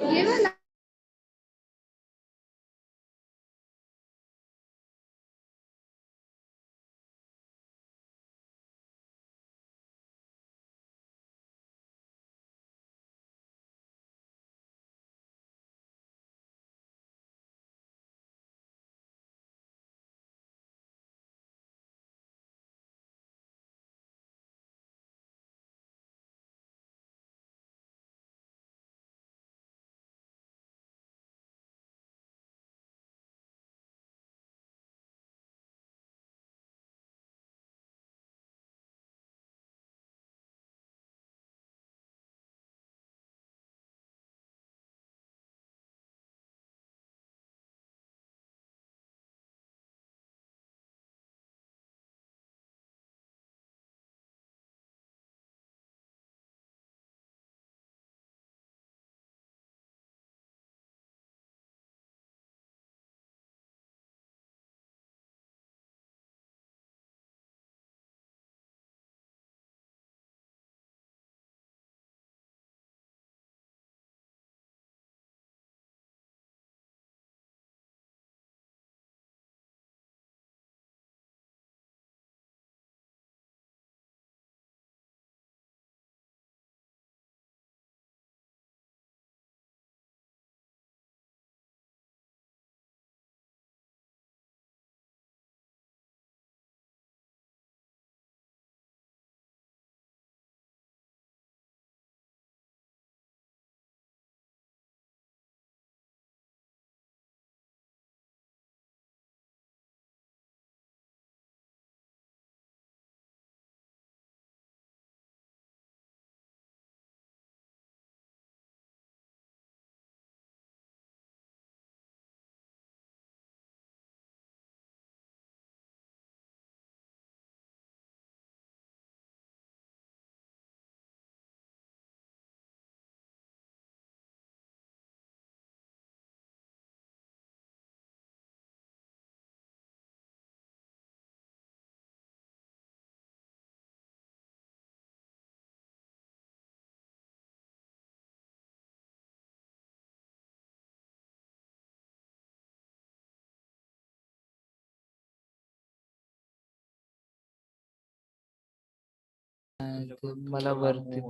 ये ना ते मला वरती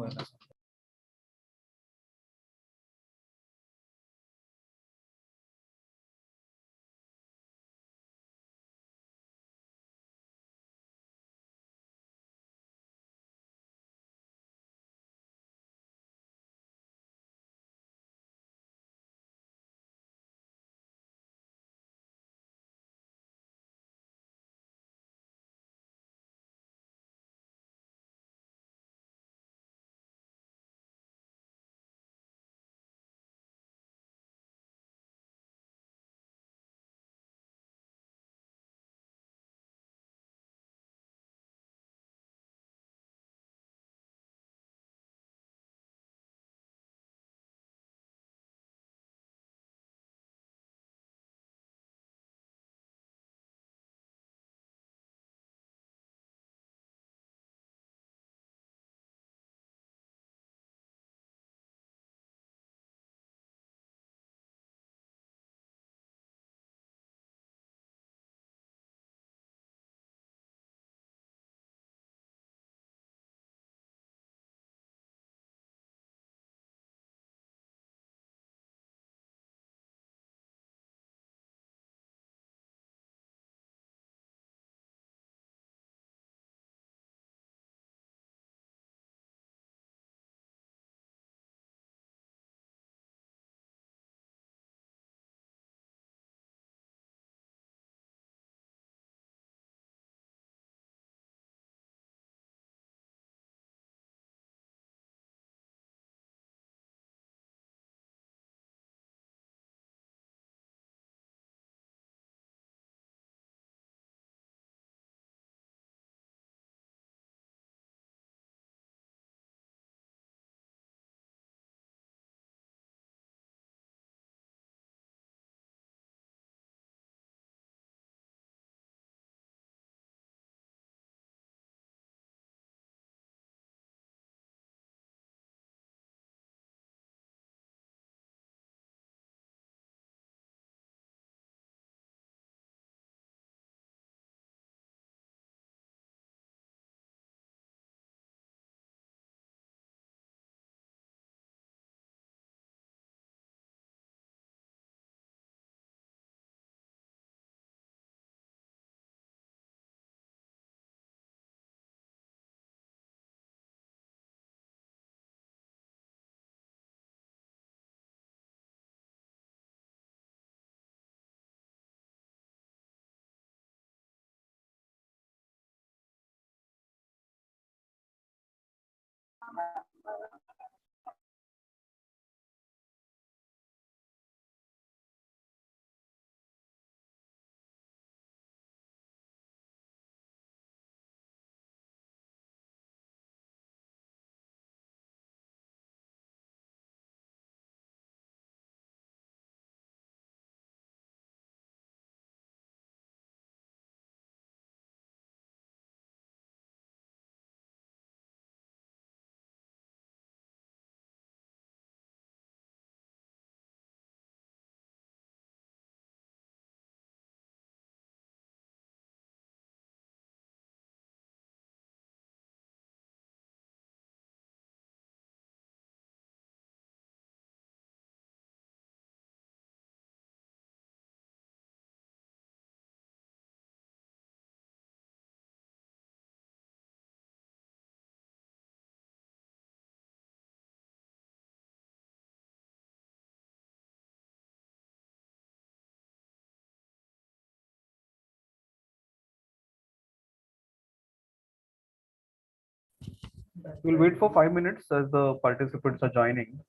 We'll wait for 5 minutes as the participants are joining.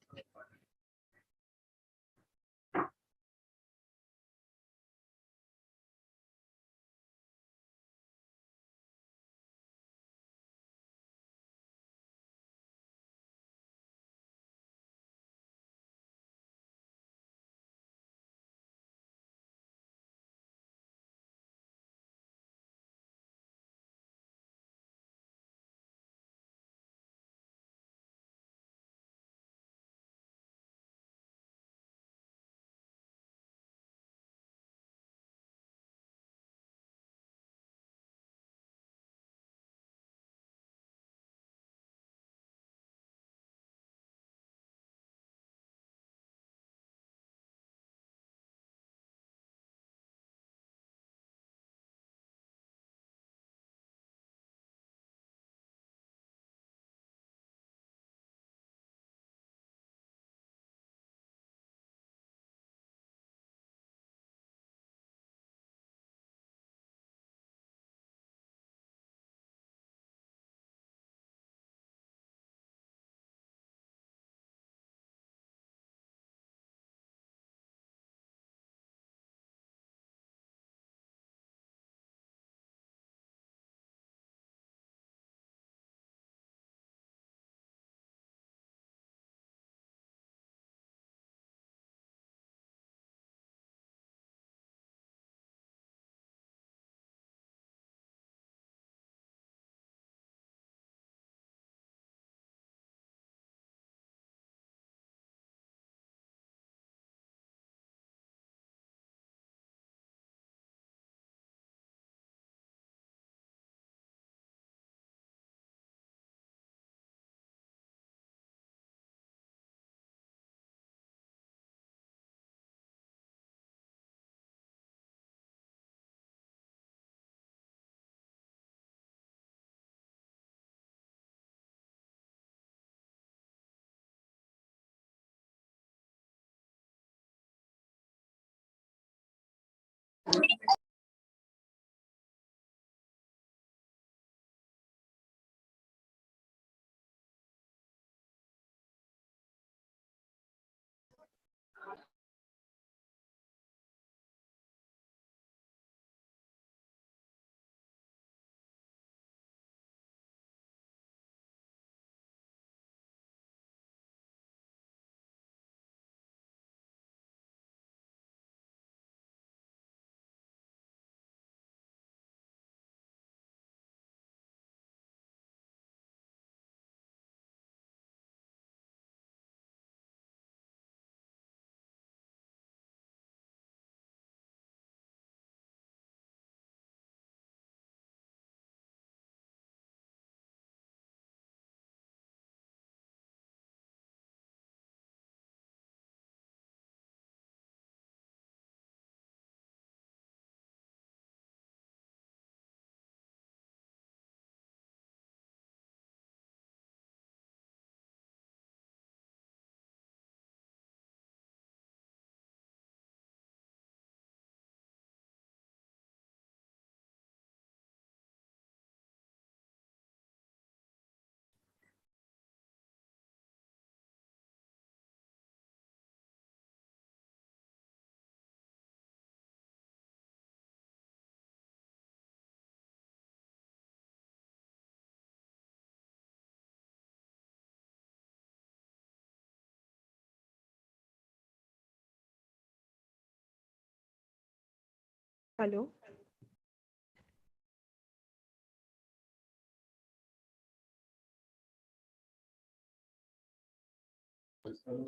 Hello.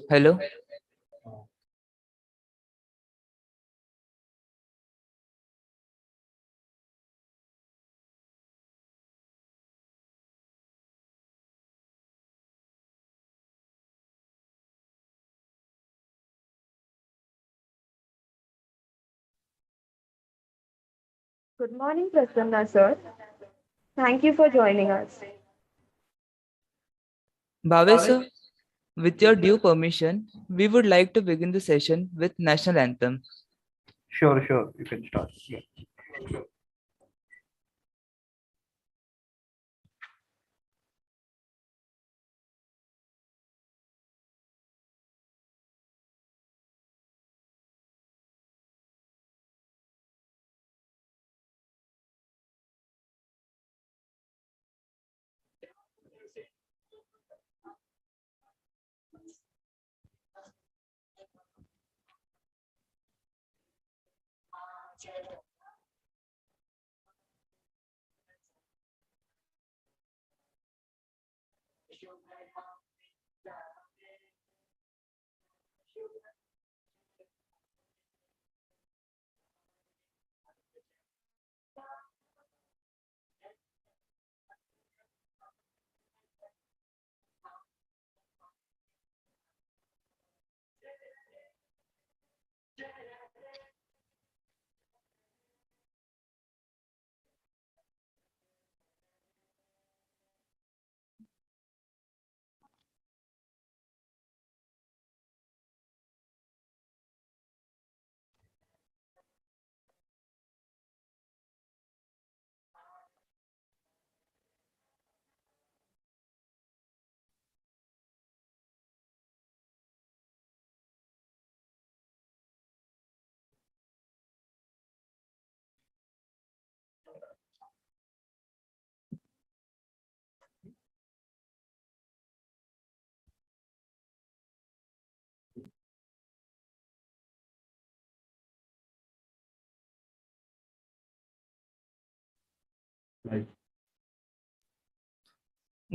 Hello. Good morning, Prasanna sir. Thank you for joining us. Bhavesh sir, with your due permission, we would like to begin the session with national anthem. Sure, sure. You can start. Yeah.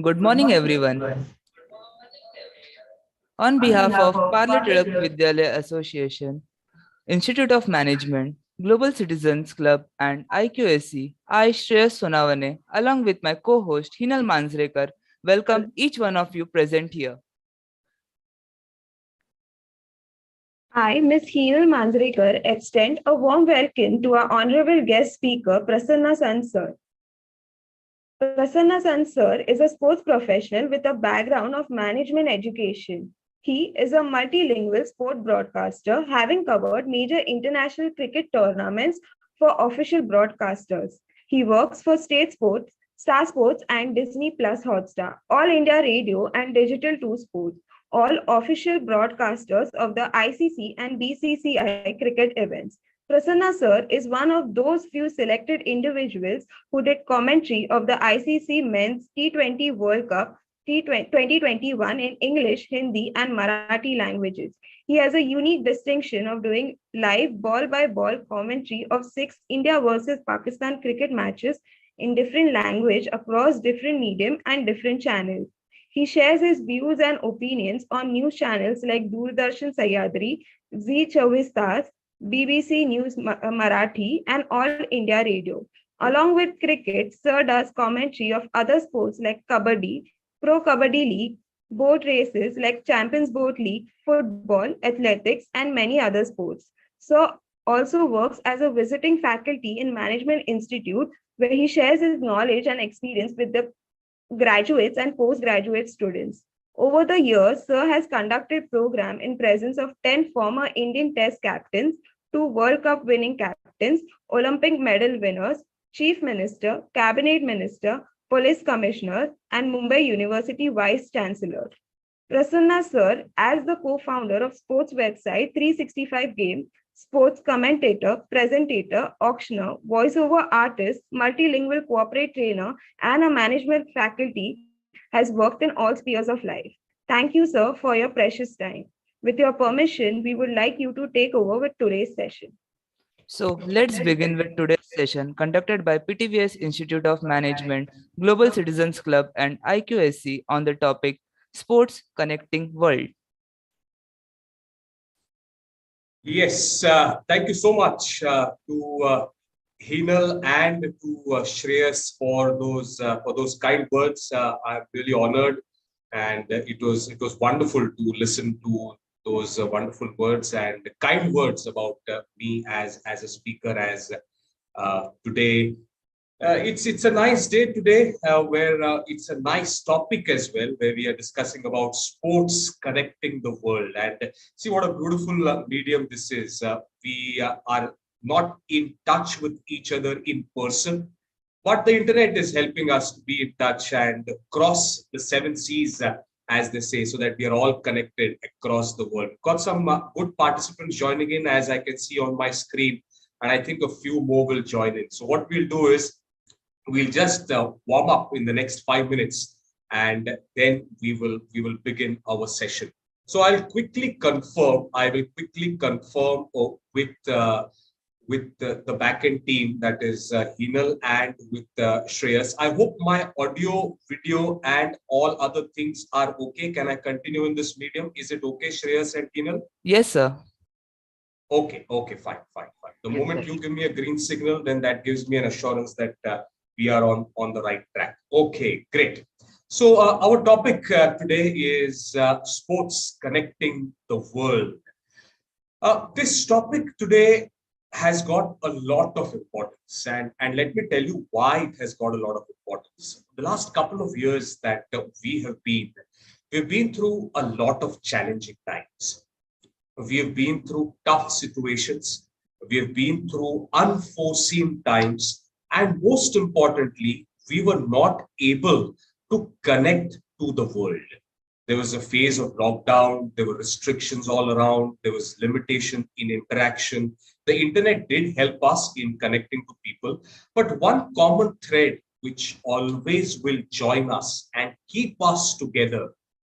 Good morning, everyone. On behalf of Parle Tirak Vidyalaya Association, Institute of Management, Global Citizens Club, and IQAC, I, Shreyas Sonavane, along with my co-host Hinal Manzrekar, welcome each one of you present here. I, Ms. Heenal Manzrekar, extend a warm welcome to our honorable guest speaker, Prasanna Sant sir. Prasanna Sant sir is a sports professional with a background of management education. He is a multilingual sport broadcaster, having covered major international cricket tournaments for official broadcasters. He works for State Sports, Star Sports, and Disney Plus Hotstar, All India Radio, and Digital 2 Sports, all official broadcasters of the ICC and BCCI cricket events. Prasanna sir is one of those few selected individuals who did commentary of the ICC Men's T20 World Cup 2021 in English, Hindi, and Marathi languages. He has a unique distinction of doing live ball by ball commentary of six India versus Pakistan cricket matches in different language across different medium and different channels. He shares his views and opinions on news channels like Doordarshan Sahyadri, Z 24 Stars, BBC News Marathi, and All India Radio. Along with cricket, Sir does commentary of other sports like Kabaddi, Pro Kabaddi League, boat races like Champions Boat League, football, athletics, and many other sports. Sir also works as a visiting faculty in Management Institute where he shares his knowledge and experience with the graduates and postgraduate students. Over the years, Sir has conducted program in presence of 10 former Indian Test captains, two World Cup winning captains, Olympic medal winners, Chief Minister, Cabinet Minister, Police Commissioner, and Mumbai University Vice Chancellor. Prasanna Sir, as the co-founder of sports website 365 Game, sports commentator, presentator, auctioneer, voiceover artist, multilingual corporate trainer, and a management faculty, has worked in all spheres of life. Thank you, sir, for your precious time. With your permission, we would like you to take over with today's session. So let's begin with today's session conducted by PTVS Institute of Management, Global Citizens Club, and IQSC on the topic Sports Connecting World. Yes, thank you so much to Hinal and to Shreyas for those kind words. I'm really honored, and it was wonderful to listen to those wonderful words and kind words about me as a speaker. As today it's a nice day today where it's a nice topic as well, where we are discussing about sports connecting the world. And see what a beautiful medium this is. We are not in touch with each other in person, but the internet is helping us to be in touch and cross the seven seas, as they say, so that we are all connected across the world. Got some good participants joining in, as I can see on my screen, and I think a few more will join in. So what we'll do is we'll just warm up in the next 5 minutes, and then we will begin our session. So I will quickly confirm with the backend team, that is Hinal and with Shreyas. I hope my audio, video, and all other things are okay. Can I continue in this medium? Is it okay, Shreyas and Hinal? Yes, sir. Okay, fine. The Yes, moment sir. you give me a green signal, then that gives me an assurance that we are on the right track. Okay, great. So our topic today is sports connecting the world. This topic today has got a lot of importance, and let me tell you why it has got a lot of importance. The last couple of years that we've been through a lot of challenging times. We have been through tough situations. We have been through unforeseen times. And most importantly, we were not able to connect to the world. There was a phase of lockdown. There were restrictions all around. There was limitation in interaction. The internet did help us in connecting to people. But one common thread which always will join us and keep us together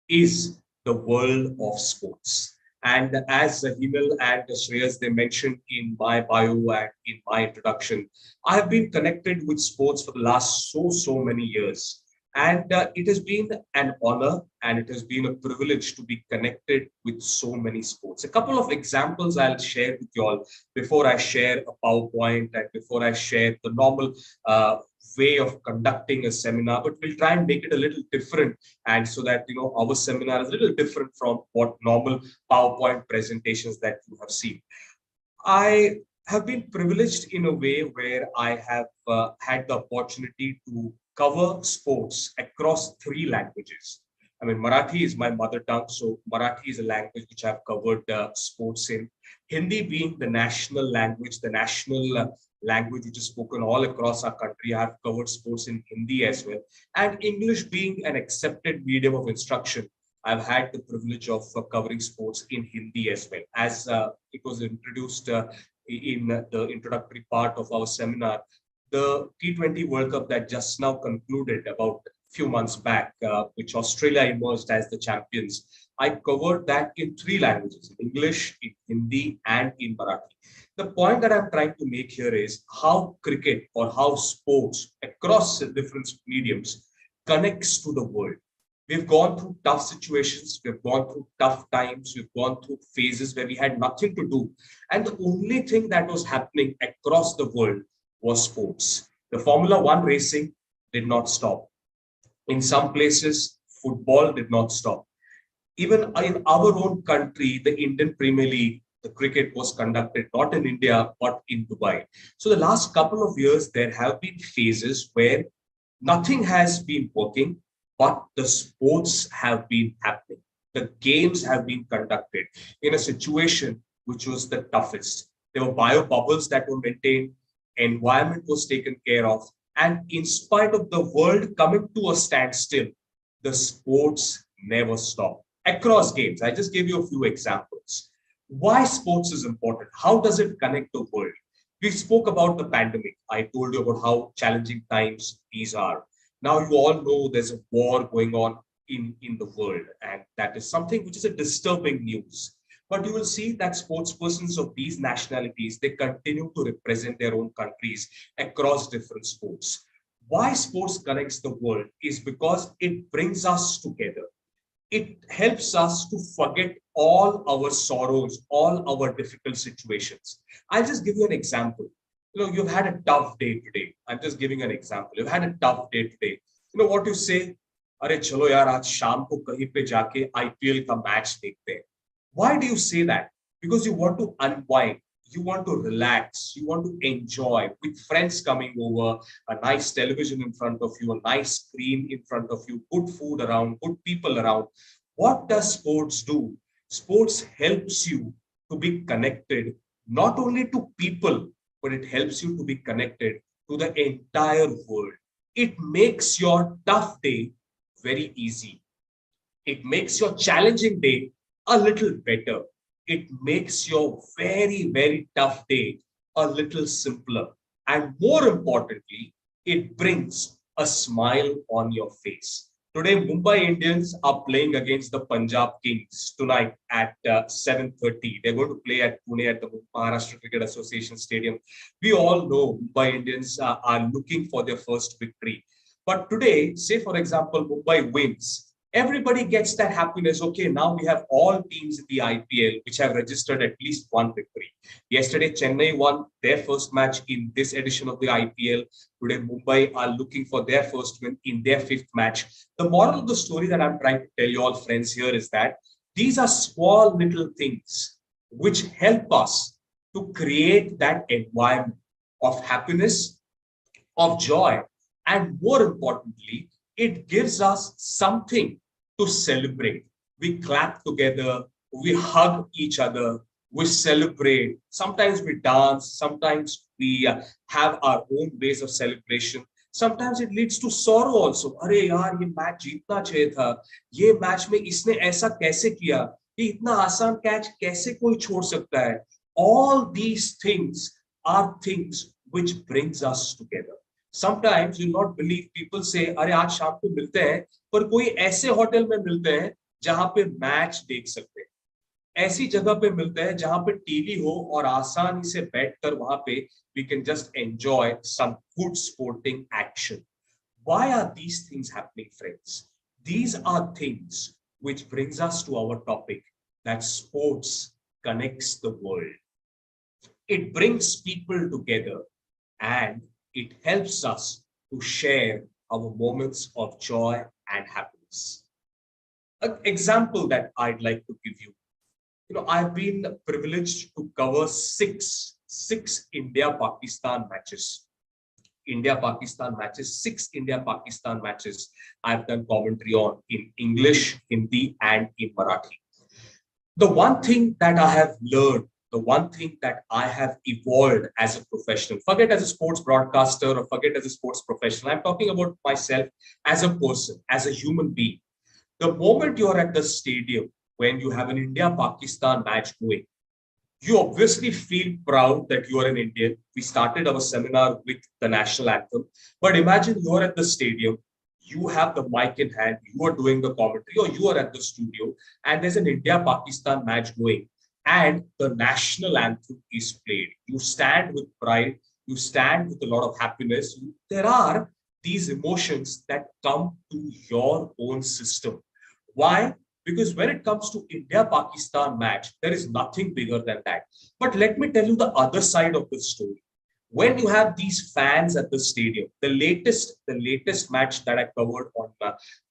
is the world of sports. And as Hinal and Shreyas, they mentioned in my bio and in my introduction, I have been connected with sports for the last so many years. And it has been an honor and it has been a privilege to be connected with so many sports. A couple of examples I'll share with you all before I share a PowerPoint and before I share the normal way of conducting a seminar, but we'll try and make it a little different, and so that our seminar is a little different from what normal PowerPoint presentations that you have seen. I have been privileged in a way where I have had the opportunity to cover sports across three languages. I mean, Marathi is my mother tongue, so Marathi is a language which I've covered sports in. Hindi being the national language, the national language which is spoken all across our country, I've covered sports in Hindi as well. And English being an accepted medium of instruction, I've had the privilege of covering sports in Hindi as well. As it was introduced in the introductory part of our seminar, the T20 World Cup that just now concluded about a few months back, which Australia emerged as the champions, I covered that in three languages: in English, in Hindi, and in Marathi. The point that I'm trying to make here is how cricket or how sports across different mediums connects to the world. We've gone through tough situations, we've gone through tough times, we've gone through phases where we had nothing to do. And the only thing that was happening across the world was sports. The Formula One racing did not stop. In some places, football did not stop. Even in our own country, the Indian Premier League, the cricket was conducted not in India, but in Dubai. So the last couple of years, there have been phases where nothing has been working, but the sports have been happening. The games have been conducted in a situation which was the toughest. There were bio bubbles that were maintained, environment was taken care of, and in spite of the world coming to a standstill, the sports never stopped. Across games, I just gave you a few examples. Why sports is important? How does it connect the world? We spoke about the pandemic. I told you about how challenging times these are. Now you all know there's a war going on in the world, and that is something which is a disturbing news. But you will see that sportspersons of these nationalities, they continue to represent their own countries across different sports. Why sports connects the world is because it brings us together. It helps us to forget all our sorrows, all our difficult situations. I'll just give you an example. You've had a tough day today. I'm just giving an example. You've had a tough day today. You know what you say? अरे चलो यार आज शाम को कहीं पे जाके IPL का मैच देखते हैं. Why do you say that? Because you want to unwind, you want to relax, you want to enjoy with friends coming over, a nice television in front of you, a nice screen in front of you, good food around, good people around. What does sports do? Sports helps you to be connected not only to people, but it helps you to be connected to the entire world. It makes your tough day very easy. It makes your challenging day a little better. It makes your very, very tough day a little simpler. And more importantly, it brings a smile on your face. Today, Mumbai Indians are playing against the Punjab Kings tonight at 7:30. They're going to play at Pune at the Maharashtra Cricket Association Stadium. We all know Mumbai Indians are looking for their first victory. But today, say for example, Mumbai wins. Everybody gets that happiness. Okay, now we have all teams in the IPL which have registered at least one victory. Yesterday, Chennai won their first match in this edition of the IPL. Today, Mumbai are looking for their first win in their fifth match. The moral of the story that I'm trying to tell you all friends here is that these are small little things which help us to create that environment of happiness, of joy, and more importantly, it gives us something to celebrate. We clap together, we hug each other, we celebrate. Sometimes we dance, sometimes we have our own ways of celebration. Sometimes it leads to sorrow also. अरे यार ये match जीतना चाहिए था, ये match में इसने ऐसा कैसे किया, ये इतना आसान कैच कैसे कोई छोड़ सकता है. All these things are things which brings us together. Sometimes you'll not believe people say, अरे आज शाम को मिलते हैं, पर कोई ऐसे होटल में मिलते हैं जहां पे मैच देख सकते हैं, ऐसी जगह पे मिलते हैं जहां पे टीवी हो और आसानी से बैठकर वहां पे we can just enjoy some good sporting action. Why are these things happening, friends? These are things which brings us to our topic that sports connects the world. It brings people together and it helps us to share our moments of joy and happiness. An example that I'd like to give you. I've been privileged to cover six India-Pakistan matches. India-Pakistan matches, 6 India-Pakistan matches I've done commentary on in English, Hindi, and in Marathi. The one thing that I have learned, the one thing that I have evolved as a professional, forget as a sports broadcaster or forget as a sports professional, I'm talking about myself as a person, as a human being. The moment you're at the stadium, when you have an India-Pakistan match going, you obviously feel proud that you are an Indian. We started our seminar with the national anthem, but imagine you're at the stadium, you have the mic in hand, you are doing the commentary, or you are at the studio, and there's an India-Pakistan match going, and the national anthem is played. You stand with pride, you stand with a lot of happiness. There are these emotions that come to your own system. Why? Because when it comes to India-Pakistan match, there is nothing bigger than that. But let me tell you the other side of the story. When you have these fans at the stadium, the latest match that I covered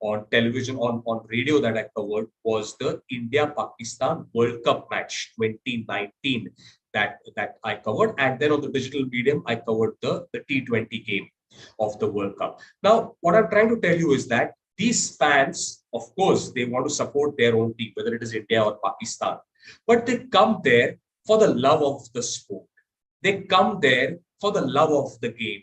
on television, on radio that I covered was the India-Pakistan World Cup match 2019 that I covered. And then on the digital medium, I covered the T20 game of the World Cup. Now, what I'm trying to tell you is that these fans, of course, they want to support their own team, whether it is India or Pakistan, but they come there for the love of the sport. They come there for the love of the game.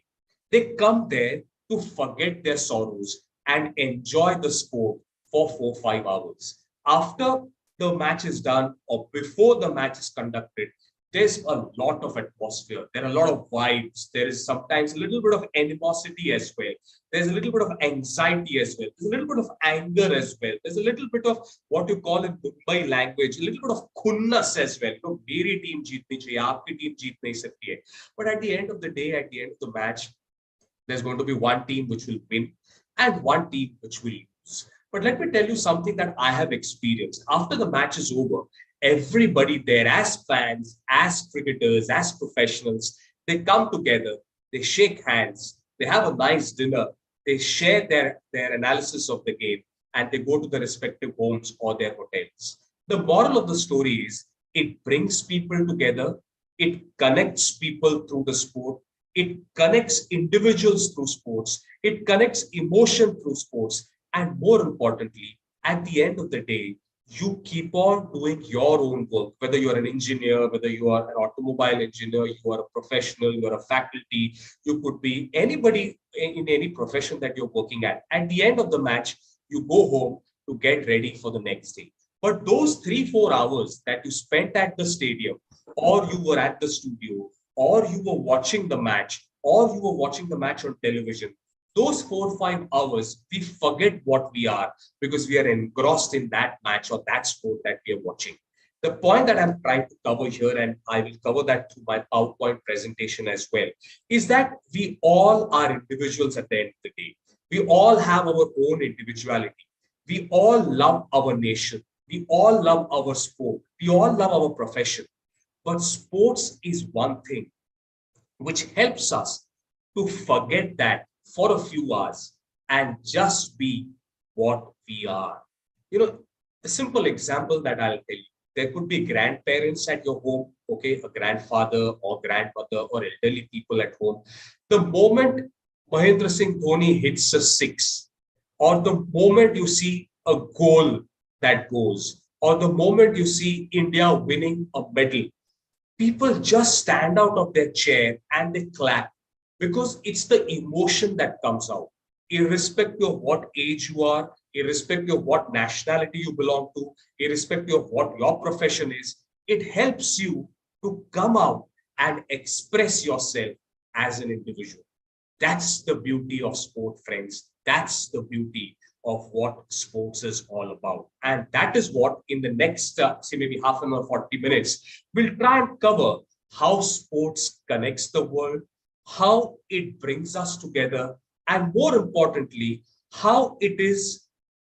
They come there to forget their sorrows and enjoy the sport for 4-5 hours. After the match is done or before the match is conducted, there's a lot of atmosphere. There are a lot of vibes. There is sometimes a little bit of animosity as well. There's a little bit of anxiety as well. There's a little bit of anger as well. There's a little bit of what you call in Mumbai language, a little bit of khunnas as well. You know, मेरी team जीतनी चाहिए, आपकी team जीत नहीं सकती है. But at the end of the day, at the end of the match, there's going to be one team which will win and one team which will lose. But let me tell you something that I have experienced. After the match is over, everybody there, as fans, as cricketers, as professionals, they come together, they shake hands, they have a nice dinner, they share their analysis of the game, and they go to their respective homes or their hotels. The moral of the story is it brings people together, it connects people through the sport, it connects individuals through sports, it connects emotion through sports, and more importantly, at the end of the day, you keep on doing your own work, whether you're an engineer, whether you are an automobile engineer, you are a professional, you are a faculty, you could be anybody in any profession that you're working at. At the end of the match, you go home to get ready for the next day. But those 3-4 hours that you spent at the stadium, or you were at the studio, or you were watching the match, or you were watching the match on television, those 4 or 5 hours, we forget what we are because we are engrossed in that match or that sport that we are watching. The point that I'm trying to cover here, and I will cover that through my PowerPoint presentation as well, is that we all are individuals at the end of the day. We all have our own individuality. We all love our nation. We all love our sport. We all love our profession. But sports is one thing which helps us to forget that for a few hours and just be what we are. You know, a simple example that I'll tell you, there could be grandparents at your home, okay, a grandfather or grandmother or elderly people at home. The moment Mahendra Singh Dhoni hits a six, or the moment you see a goal that goes, or the moment you see India winning a medal, people just stand out of their chair and they clap because it's the emotion that comes out, irrespective of what age you are, irrespective of what nationality you belong to, irrespective of what your profession is. It helps you to come out and express yourself as an individual. That's the beauty of sport, friends. That's the beauty of what sports is all about. And that is what in the next, say maybe half an hour, 40 minutes, we'll try and cover how sports connects the world, how it brings us together, and more importantly, how it is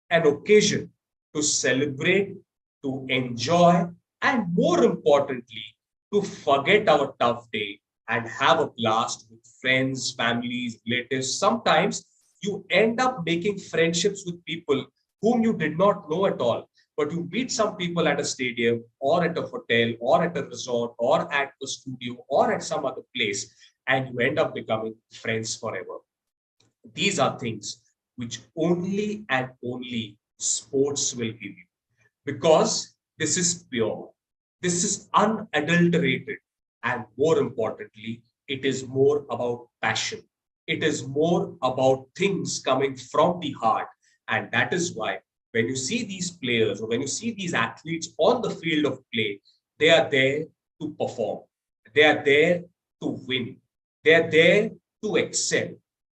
an occasion to celebrate, to enjoy, and more importantly, to forget our tough day and have a blast with friends, families, relatives. Sometimes you end up making friendships with people whom you did not know at all. But you meet some people at a stadium or at a hotel or at a resort or at a studio or at some other place, and you end up becoming friends forever. These are things which only and only sports will give you, because this is pure, this is unadulterated, and more importantly, it is more about passion. It is more about things coming from the heart. And that is why when you see these players or when you see these athletes on the field of play, they are there to perform. They are there to win. They are there to excel.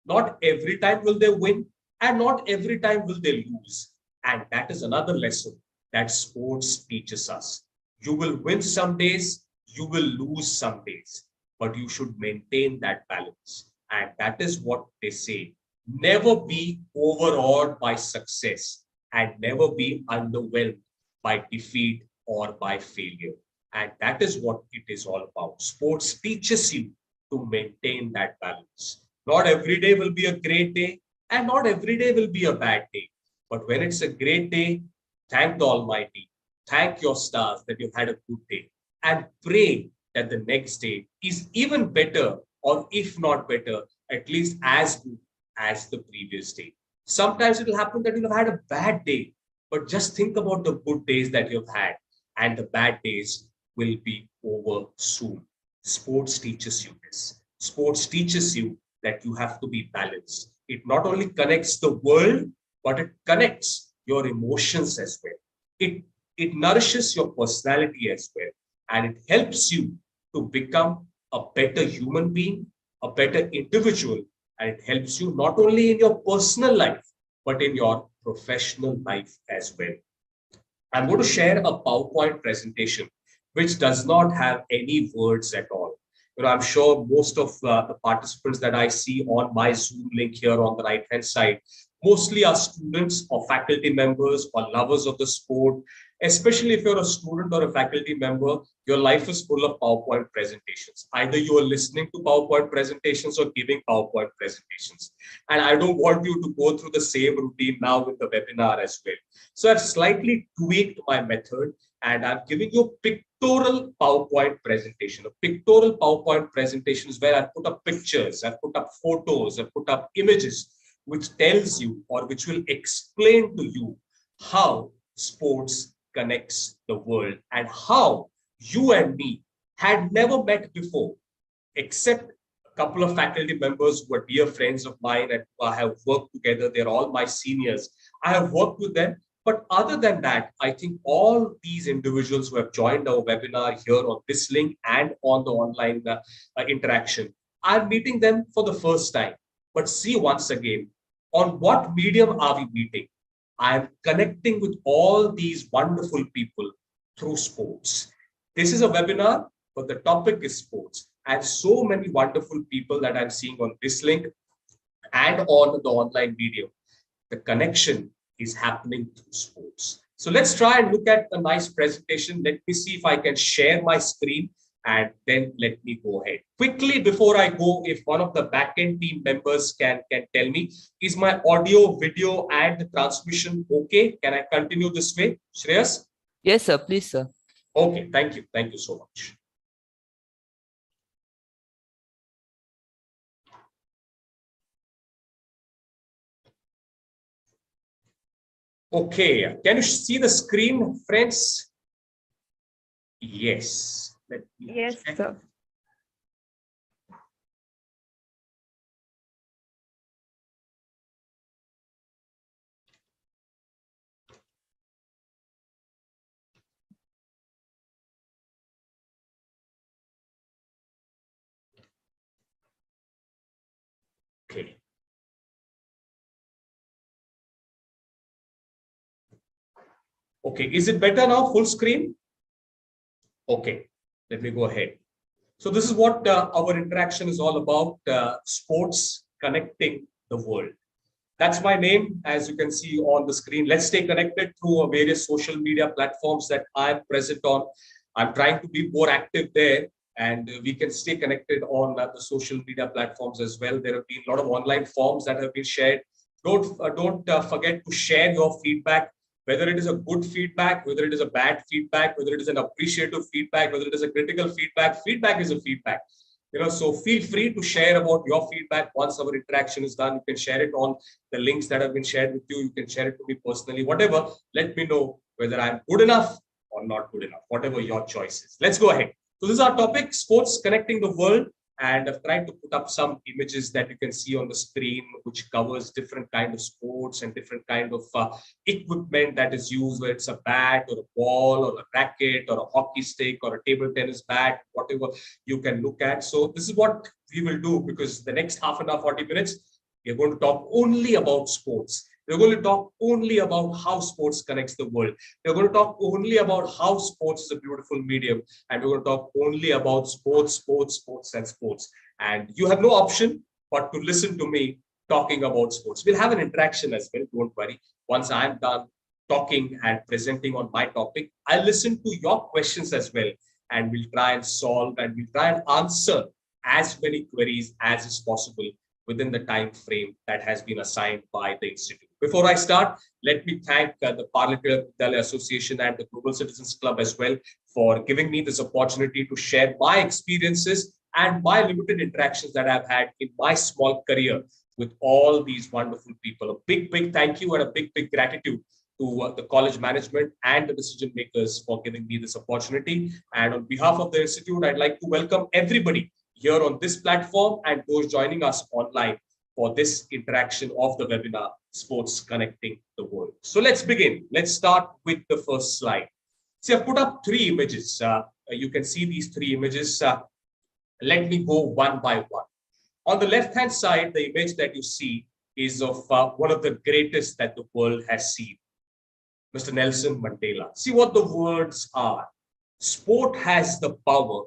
Not every time will they win, and not every time will they lose. And that is another lesson that sports teaches us. You will win some days, you will lose some days, but you should maintain that balance. And that is what they say. Never be overawed by success and never be underwhelmed by defeat or by failure. And that is what it is all about. Sports teaches you to maintain that balance. Not every day will be a great day, and not every day will be a bad day. But when it's a great day, thank the Almighty. Thank your stars that you've had a good day, and pray that the next day is even better, or if not better, at least as good as the previous day. Sometimes it will happen that you'll have had a bad day, but just think about the good days that you've had, and the bad days will be over soon. Sports teaches you this. Sports teaches you that you have to be balanced. It not only connects the world, but it connects your emotions as well. It nourishes your personality as well. And it helps you to become a better human being, a better individual, and it helps you not only in your personal life, but in your professional life as well. I'm going to share a PowerPoint presentation which does not have any words at all. I'm sure most of the participants that I see on my Zoom link here on the right-hand side mostly are students or faculty members or lovers of the sport. Especially if you're a student or a faculty member, your life is full of PowerPoint presentations. Either you are listening to PowerPoint presentations or giving PowerPoint presentations. And I don't want you to go through the same routine now with the webinar as well. So I've slightly tweaked my method and I'm giving you a pictorial PowerPoint presentation. A pictorial PowerPoint presentation is where I put up pictures, I put up photos, I put up images, which tells you or which will explain to you how sports connects the world and how you and me had never met before, except a couple of faculty members who are dear friends of mine and I have worked together. They're all my seniors. I have worked with them. But other than that, I think all these individuals who have joined our webinar here on this link and on the online interaction, I'm meeting them for the first time. But see once again, on what medium are we meeting? I'm connecting with all these wonderful people through sports. This is a webinar, but the topic is sports. And so many wonderful people that I'm seeing on this link and on the online medium. The connection is happening through sports. So let's try and look at a nice presentation. Let me see if I can share my screen and then let me go ahead. Quickly, before I go, if one of the backend team members can tell me, is my audio, video, and transmission okay? Can I continue this way? Shreyas? Yes, sir. Please, sir. Okay, thank you. Thank you so much. Okay, can you see the screen, friends? Yes. Yes, sir. Okay. Okay, is it better now, full screen? Okay, let me go ahead. So this is what our interaction is all about, sports connecting the world. That's my name, as you can see on the screen. Let's stay connected through various social media platforms that I'm present on. I'm trying to be more active there, and we can stay connected on the social media platforms as well. There have been a lot of online forms that have been shared. Don't forget to share your feedback, whether it is a good feedback, whether it is a bad feedback, whether it is an appreciative feedback, whether it is a critical feedback. Feedback is a feedback. So feel free to share about your feedback once our interaction is done. You can share it on the links that have been shared with you. You can share it to me personally, whatever. Let me know whether I'm good enough or not good enough, whatever your choice is. Let's go ahead. So this is our topic, sports connecting the world. And I've tried to put up some images that you can see on the screen, which covers different kind of sports and different kind of equipment that is used, whether it's a bat or a ball or a racket or a hockey stick or a table tennis bat, whatever you can look at. So this is what we will do, because the next half an hour, 40 minutes, we're going to talk only about sports. We're going to talk only about how sports connects the world. We're going to talk only about how sports is a beautiful medium. And we're going to talk only about sports, sports, sports, and sports. And you have no option but to listen to me talking about sports. We'll have an interaction as well, don't worry. Once I'm done talking and presenting on my topic, I'll listen to your questions as well. And we'll try and solve and we'll try and answer as many queries as is possible within the time frame that has been assigned by the institute. Before I start, let me thank the Parliamentary Vidyalaya Association and the Global Citizens Club as well for giving me this opportunity to share my experiences and my limited interactions that I've had in my small career with all these wonderful people. A big, big thank you and a big, big gratitude to the college management and the decision makers for giving me this opportunity. And on behalf of the institute, I'd like to welcome everybody here on this platform and those joining us online for this interaction of the webinar, Sports Connecting the World. So let's begin. Let's start with the first slide. See, I've put up three images. you can see these three images. Let me go one by one. On the left-hand side, the image that you see is of one of the greatest that the world has seen, Mr. Nelson Mandela. See what the words are. Sport has the power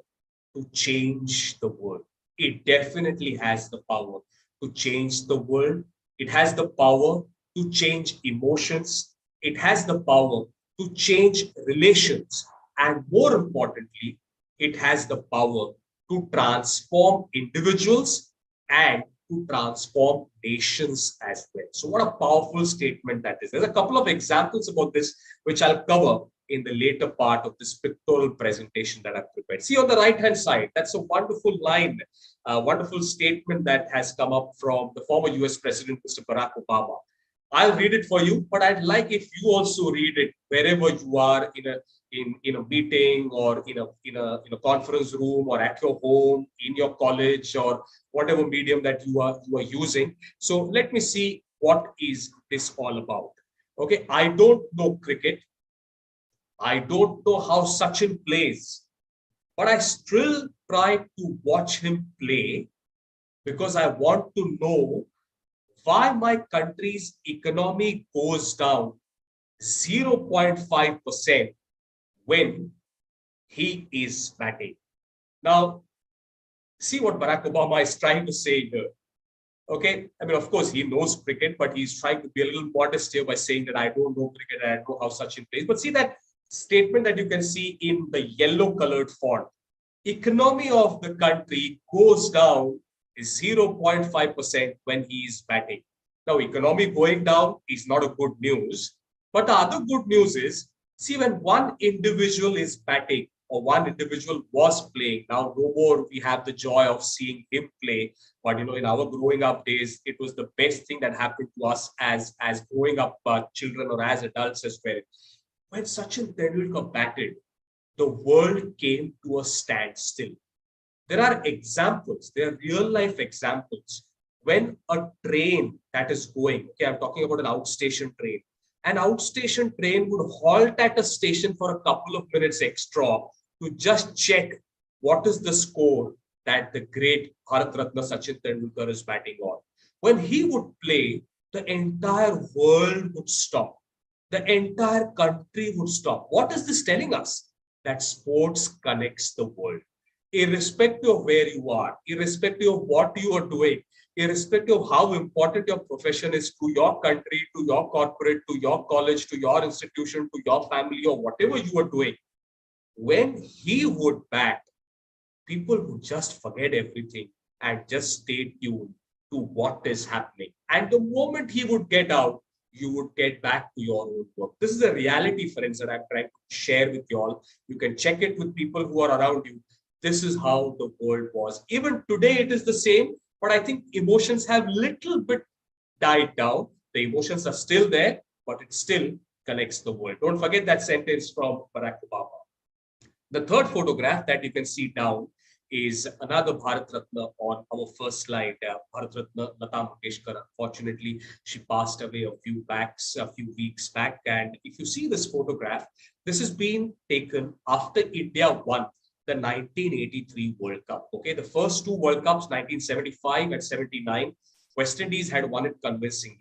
to change the world. It definitely has the power to change the world. It has the power to change emotions. It has the power to change relations. And more importantly, it has the power to transform individuals and to transform nations as well. So what a powerful statement that is. There's a couple of examples about this, which I'll cover in the later part of this pictorial presentation that I've prepared. See on the right-hand side, that's a wonderful line, a wonderful statement that has come up from the former US President, Mr. Barack Obama. I'll read it for you, but I'd like if you also read it wherever you are in a meeting or in a conference room or at your home, in your college or whatever medium that you are using. So let me see what is this all about. Okay, I don't know cricket. I don't know how Sachin plays, but I still try to watch him play because I want to know why my country's economy goes down 0.5% when he is batting. Now, see what Barack Obama is trying to say here. Okay, I mean, of course, he knows cricket, but he's trying to be a little modest here by saying that I don't know cricket, I don't know how Sachin plays. But see that statement that you can see in the yellow colored font. Economy of the country goes down 0.5% when he is batting. Now, economy going down is not a good news. But the other good news is, see, when one individual is batting or one individual was playing, now no more we have the joy of seeing him play. But, you know, in our growing up days, it was the best thing that happened to us as growing up children or as adults as well. When Sachin Tendulkar batted, the world came to a standstill. There are examples, there are real life examples. When a train that is going, okay, I'm talking about an outstation train. An outstation train would halt at a station for a couple of minutes extra to just check what is the score that the great Bharat Ratna Sachin Tendulkar is batting on. When he would play, the entire world would stop. The entire country would stop. What is this telling us? That sports connects the world. Irrespective of where you are, irrespective of what you are doing, irrespective of how important your profession is to your country, to your corporate, to your college, to your institution, to your family, or whatever you are doing, when he would bat, people would just forget everything and just stay tuned to what is happening. And the moment he would get out, you would get back to your own work. This is a reality, friends, that I'm trying to share with you all. You can check it with people who are around you. This is how the world was. Even today, it is the same, but I think emotions have little bit died down. The emotions are still there, but it still connects the world. Don't forget that sentence from Barack Obama. The third photograph that you can see down is another Bharat Ratna on our first slide, Bharat Ratna Lata Mangeshkar. Unfortunately, she passed away a few weeks back. And if you see this photograph, this has been taken after India won the 1983 World Cup. Okay, the first two World Cups, 1975 and 79, West Indies had won it convincingly.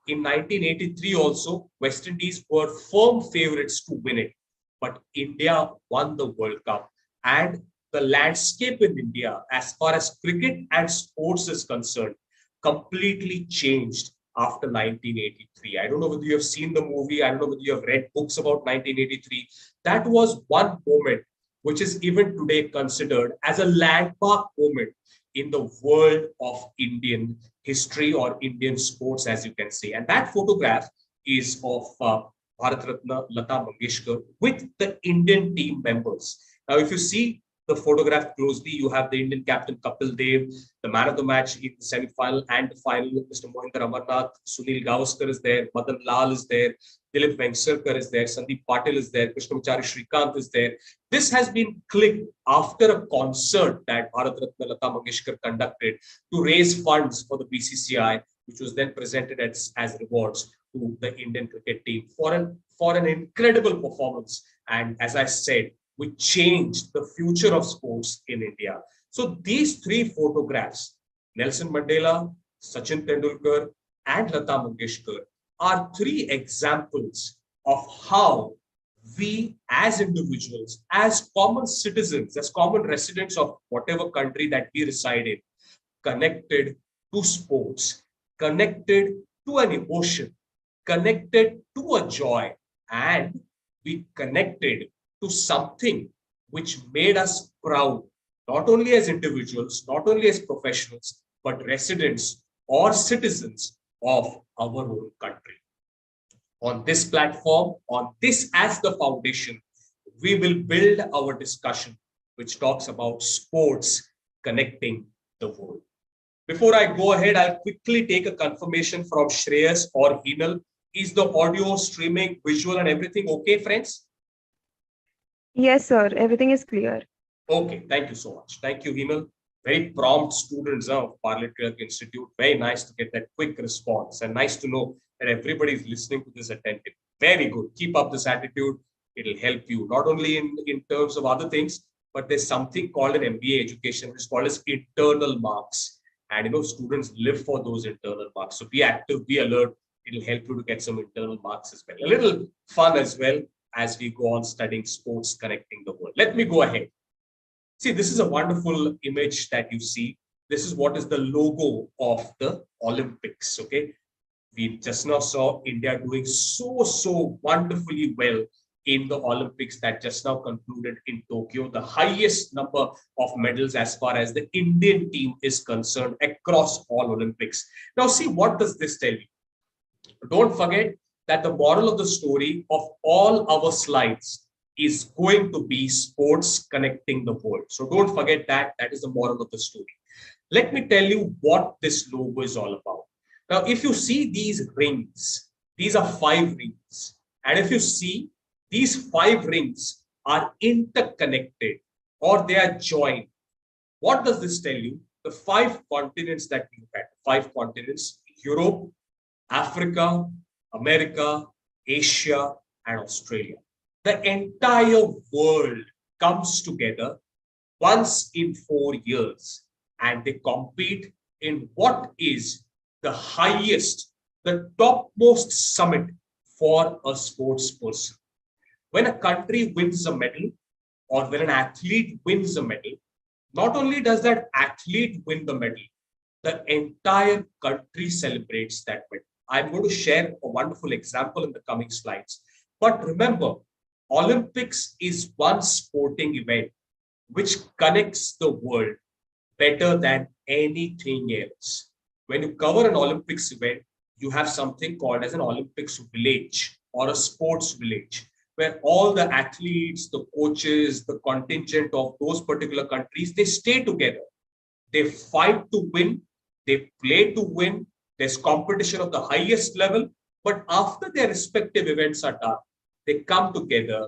In 1983 also, West Indies were firm favorites to win it. But India won the World Cup, and the landscape in India, as far as cricket and sports is concerned, completely changed after 1983. I don't know whether you have seen the movie. I don't know whether you have read books about 1983. That was one moment which is even today considered as a landmark moment in the world of Indian history or Indian sports, as you can say. And that photograph is of Bharat Ratna Lata Mangeshkar with the Indian team members. Now, if you see the photograph closely, you have the Indian captain Kapil Dev, the man of the match in the semi-final and the final, Mr. Mohinder Amarnath, Sunil Gavaskar is there, Madan Lal is there, Dilip Vengsarkar is there, Sandeep Patil is there, Krishnamachari Srikanth is there. This has been clicked after a concert that Bharat Ratna Lata Mangeshkar conducted to raise funds for the BCCI, which was then presented as rewards to the Indian cricket team for an incredible performance. And as I said, which changed the future of sports in India. So these three photographs, Nelson Mandela, Sachin Tendulkar, and Lata Mangeshkar, are three examples of how we as individuals, as common citizens, as common residents of whatever country that we reside in, connected to sports, connected to an emotion, connected to a joy, and we connected to something which made us proud, not only as individuals, not only as professionals, but residents or citizens of our own country. On this platform, on this as the foundation, we will build our discussion, which talks about sports connecting the world. Before I go ahead, I'll quickly take a confirmation from Shreyas or Hinal. Is the audio, streaming, visual, and everything okay, friends? Yes, sir. Everything is clear. Okay, thank you so much. Thank you, Hinal. Very prompt students of Parliament Institute. Very nice to get that quick response and nice to know that everybody is listening to this attentive. Very good. Keep up this attitude. It'll help you not only in terms of other things, but there's something called an MBA education, which is called as internal marks. And students live for those internal marks. So be active, be alert. It'll help you to get some internal marks as well. A little fun as well as we go on studying sports connecting the world. Let me go ahead. See, this is a wonderful image that you see. This is what is the logo of the Olympics. Okay. We just now saw India doing so wonderfully well in the Olympics that just now concluded in Tokyo, the highest number of medals as far as the Indian team is concerned across all Olympics. Now, see, what does this tell you? Don't forget that the moral of the story of all our slides is going to be sports connecting the world. So don't forget that. That is the moral of the story. Let me tell you what this logo is all about. Now, if you see these rings, these are 5 rings. And if you see, these 5 rings are interconnected or they are joined. What does this tell you? The 5 continents that we look at, 5 continents, Europe, Africa, America, Asia, and Australia. The entire world comes together once in 4 years and they compete in what is the highest, the topmost summit for a sports person. When a country wins a medal or when an athlete wins a medal, not only does that athlete win the medal, the entire country celebrates that medal. I'm going to share a wonderful example in the coming slides. But remember, Olympics is one sporting event which connects the world better than anything else. When you cover an Olympics event, you have something called as an Olympics village or a sports village, where all the athletes, the coaches, the contingent of those particular countries, they stay together. They fight to win, they play to win, there's competition of the highest level, but after their respective events are done, they come together,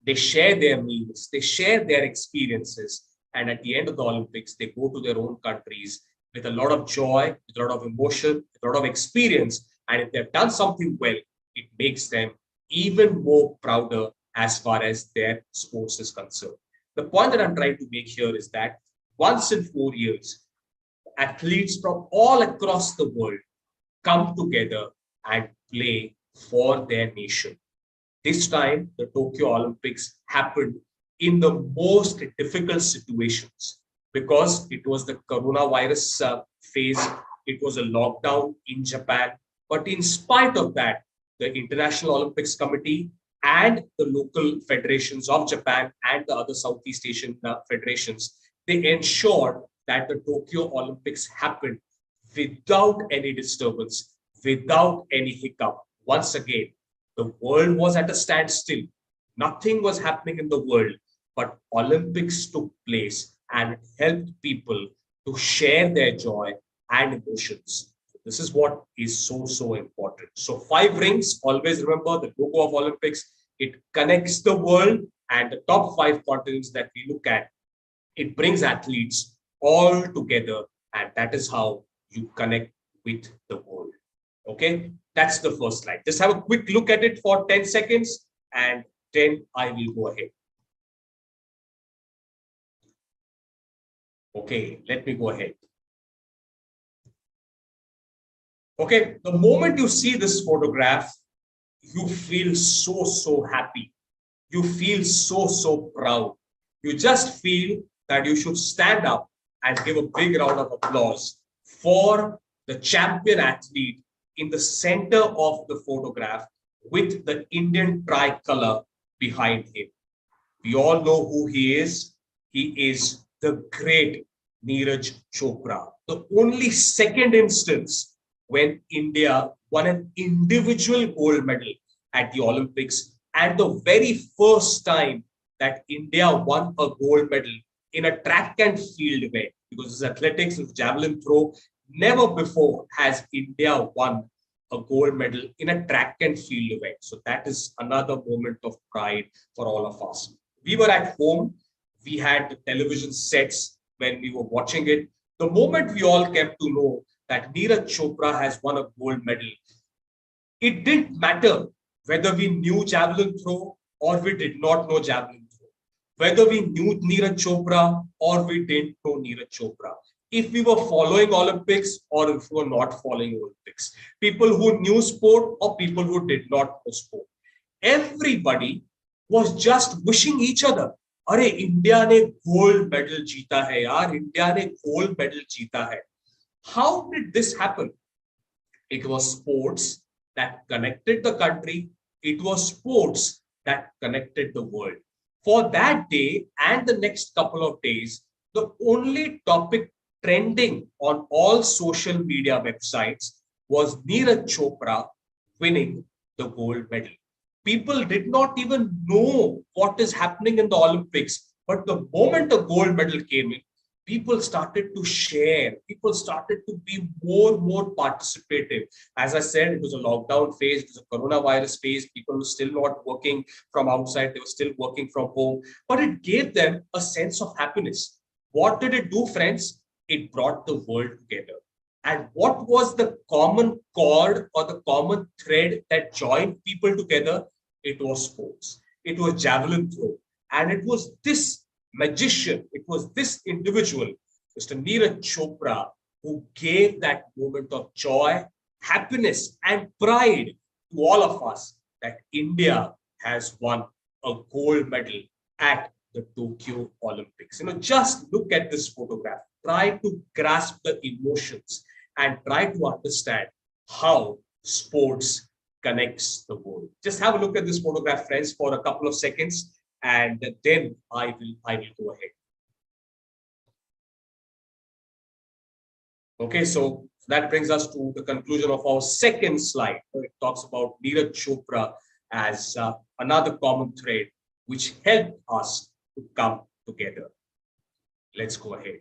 they share their meals, they share their experiences, and at the end of the Olympics, they go to their own countries with a lot of joy, with a lot of emotion, with a lot of experience, and if they've done something well, it makes them even more prouder as far as their sports is concerned. The point that I'm trying to make here is that once in 4 years, athletes from all across the world come together and play for their nation. This time, the Tokyo Olympics happened in the most difficult situations because it was the coronavirus phase, it was a lockdown in Japan. But in spite of that, the International Olympics Committee and the local federations of Japan and the other Southeast Asian federations, they ensured that the Tokyo Olympics happened without any disturbance, without any hiccup. Once again, the world was at a standstill. Nothing was happening in the world, but Olympics took place and helped people to share their joy and emotions. This is what is so important. So 5 rings, always remember the logo of Olympics. It connects the world and the top 5 continents that we look at. It brings athletes all together, and that is how you connect with the world. Okay, that's the first slide. Just have a quick look at it for 10 seconds and then I will go ahead. Okay, let me go ahead. Okay, the moment you see this photograph, you feel so happy. You feel so proud. You just feel that you should stand up and give a big round of applause for the champion athlete in the center of the photograph with the Indian tricolor behind him. We all know who he is. He is the great Neeraj Chopra. The only second instance when India won an individual gold medal at the Olympics, and the very first time that India won a gold medal in a track and field event, because it's athletics, it's javelin throw. Never before has India won a gold medal in a track and field event. So that is another moment of pride for all of us. We were at home, we had television sets when we were watching it. The moment we all came to know that Neeraj Chopra has won a gold medal, it didn't matter whether we knew javelin throw or we did not know javelin throw, whether we knew Neeraj Chopra or we didn't know Neeraj Chopra, if we were following Olympics or if we were not following Olympics, people who knew sport or people who did not know sport. Everybody was just wishing each other, अरे India ने gold medal जीता है यार, India ने gold medal जीता है. How did this happen? It was sports that connected the country. It was sports that connected the world. For that day and the next couple of days, the only topic trending on all social media websites was Neeraj Chopra winning the gold medal. People did not even know what is happening in the Olympics. But the moment a gold medal came in, people started to share. People started to be more participative. As I said, it was a lockdown phase. It was a coronavirus phase. People were still not working from outside. They were still working from home. But it gave them a sense of happiness. What did it do, friends? It brought the world together. And what was the common chord or the common thread that joined people together? It was sports. It was javelin throw. And it was this magician, it was this individual, Mr. Neeraj Chopra, who gave that moment of joy, happiness, and pride to all of us that India has won a gold medal at the Tokyo Olympics. Just look at this photograph. Try to grasp the emotions and try to understand how sports connects the world. Just have a look at this photograph, friends, for a couple of seconds, and then I will go ahead. Okay, so that brings us to the conclusion of our second slide. It talks about Neeraj Chopra as another common thread which helped us to come together. Let's go ahead.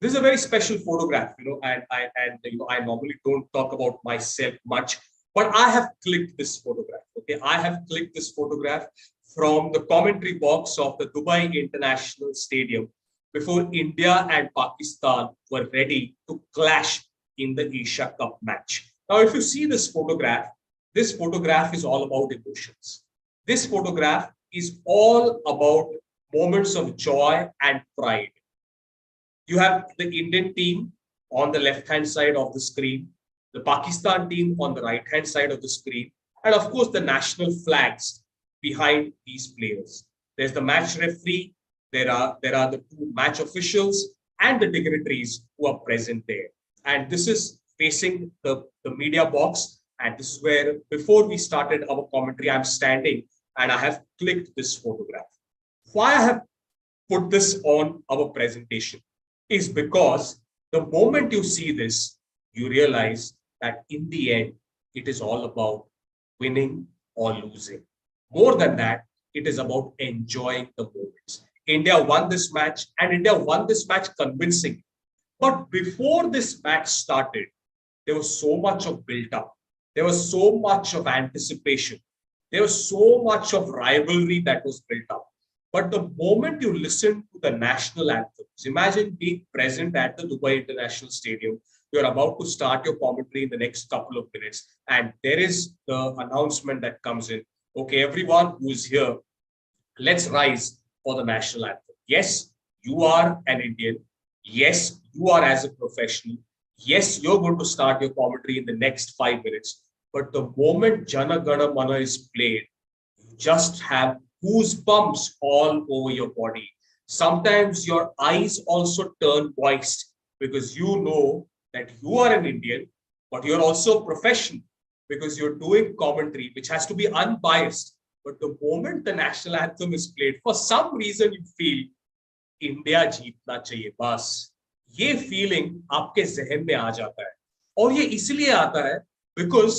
This is a very special photograph, and I normally don't talk about myself much, but I have clicked this photograph. Okay, I have clicked this photograph from the commentary box of the Dubai International Stadium before India and Pakistan were ready to clash in the Asia Cup match. Now, if you see this photograph is all about emotions. This photograph is all about moments of joy and pride. You have the Indian team on the left-hand side of the screen, the Pakistan team on the right-hand side of the screen, and of course the national flags behind these players. There's the match referee, there are the two match officials and the dignitaries who are present there. And this is facing the media box, and this is where, before we started our commentary, I'm standing and I have clicked this photograph. Why I have put this on our presentation is because the moment you see this, you realize that in the end, it is all about winning or losing. More than that, it is about enjoying the moments. India won this match, and India won this match convincingly. But before this match started, there was so much of build-up. There was so much of anticipation. There was so much of rivalry that was built up. But the moment you listen to the national anthems, imagine being present at the Dubai International Stadium. You're about to start your commentary in the next couple of minutes, and there is the announcement that comes in. Okay, everyone who is here, let's rise for the national anthem. Yes, you are an Indian. Yes, you are as a professional. Yes, you're going to start your commentary in the next 5 minutes. But the moment Jana Gana Mana is played, you just have goosebumps all over your body. Sometimes your eyes also turn moist because you know that you are an Indian, but you're also a professional because you're doing commentary, which has to be unbiased. But the moment the national anthem is played, for some reason you feel India जीतना चाहिए बस ये feeling आपके जहन में आ जाता है और ये इसलिए आता है because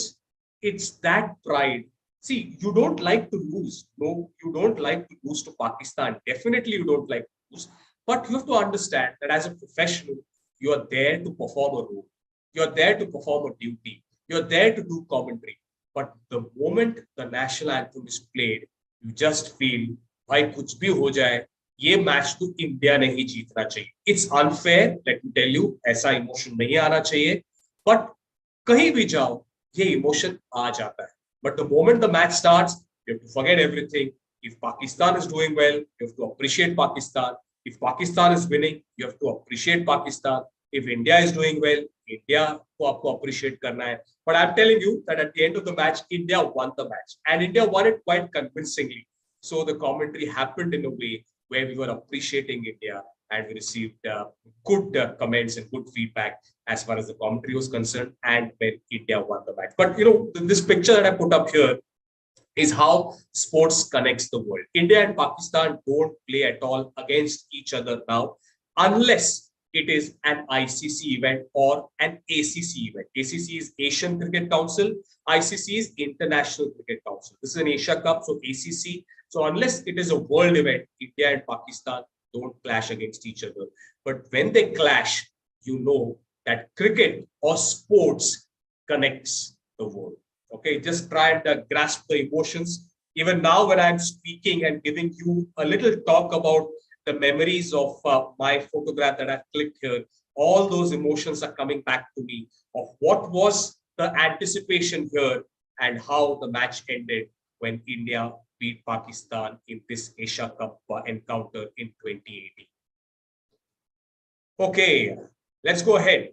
it's that pride see you don't like to lose no you don't like to lose to Pakistan definitely you don't like to lose but you have to understand that as a professional you are there to perform a role you are there to perform a duty you are there to do commentary but the moment the national anthem is played you just feel भाई कुछ भी हो जाए ये match तो India ने ही जीतना चाहिए it's unfair let me tell you ऐसा इमोशन नहीं आना चाहिए बट कहीं भी जाओ ये इमोशन आ जाता है but the moment the match starts you have to forget everything if Pakistan is doing well you have to appreciate Pakistan if Pakistan is winning you have to appreciate Pakistan if India is doing well India को आपको appreciate करना है but I am telling you that at the end of the match India won the match and India won it quite convincingly so the commentary happened in a way where we were appreciating India and we received good comments and good feedback as far as the commentary was concerned and when India won the match. But you know, this picture that I put up here is how sports connects the world. India and Pakistan don't play at all against each other now unless it is an ICC event or an ACC event. ACC is Asian Cricket Council. ICC is International Cricket Council. This is an Asia Cup, so ACC. So unless it is a world event, India and Pakistan don't clash against each other. But when they clash, you know that cricket or sports connects the world. Okay, just try and grasp the emotions. Even now, when I'm speaking and giving you a little talk about the memories of my photograph that I've clicked here, all those emotions are coming back to me of what was the anticipation here and how the match ended when India beat Pakistan in this Asia Cup encounter in 2018. Okay, let's go ahead.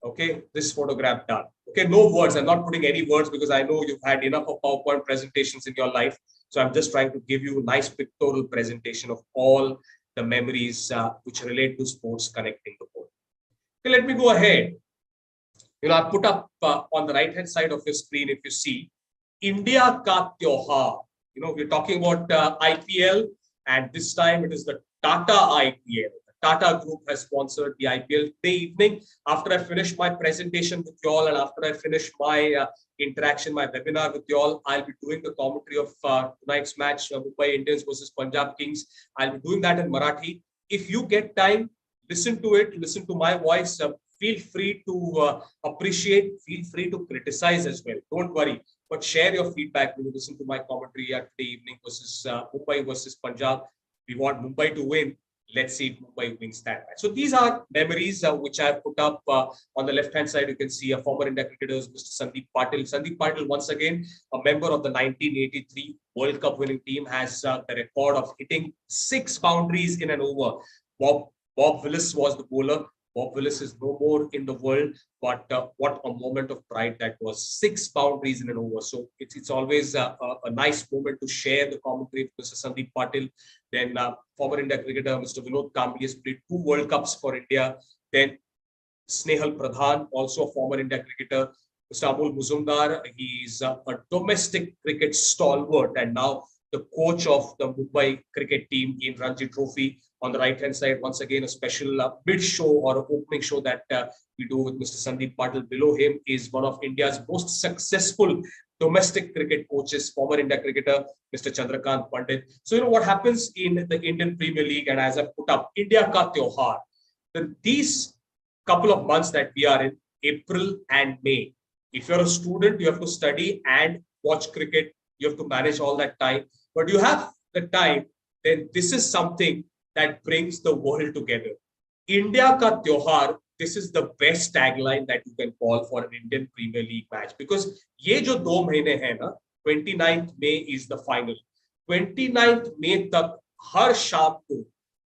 Okay, this photograph done. Okay, no words. I'm not putting any words because I know you've had enough of PowerPoint presentations in your life. So I'm just trying to give you a nice pictorial presentation of all the memories which relate to sports connecting the world. Okay, let me go ahead. You know, I put up on the right hand side of your screen, if you see, India Ka Tyohar. You know, we're talking about IPL, and this time it is the Tata IPL. The Tata Group has sponsored the IPL today evening. After I finish my presentation with you all, and after I finish my interaction, my webinar with you all, I'll be doing the commentary of tonight's match, Mumbai Indians versus Punjab Kings. I'll be doing that in Marathi. If you get time, listen to it, listen to my voice. Feel free to appreciate, feel free to criticize as well. Don't worry, but share your feedback when you listen to my commentary today evening versus Mumbai versus Punjab. We want Mumbai to win. Let's see if Mumbai wins that match. So these are memories which I have put up on the left-hand side. You can see a former India cricketer, Mr. Sandeep Patil. Sandeep Patil, once again, a member of the 1983 World Cup winning team, has the record of hitting 6 boundaries in an over. Bob Willis was the bowler. Bob Willis is no more in the world, but what a moment of pride that was. 6 boundaries in an over. So it's always a nice moment to share the commentary with Mr. Sandeep Patil. Then former India cricketer, Mr. Vinod Kambli, has played 2 World Cups for India. Then Snehal Pradhan, also a former India cricketer. Mr. Amol Muzumdar, he's a domestic cricket stalwart and now the coach of the Mumbai cricket team in Ranji Trophy. On the right-hand side, once again, a special mid show or opening show that we do with Mr. Sandeep Patil. Below him is one of India's most successful domestic cricket coaches, former India cricketer, Mr. Chandrakant Pandit. So, you know what happens in the Indian Premier League, and as I put up, India Ka Tyohar. These couple of months that we are in, April and May, if you're a student, you have to study and watch cricket. You have to manage all that time. But you have the time, then this is something that brings the world together. India Ka Tyohar, this is the best tagline that you can call for an Indian Premier League match. Because ye jo 2 mahine hai na, 29th May is the final. 29th May tak har shaam ko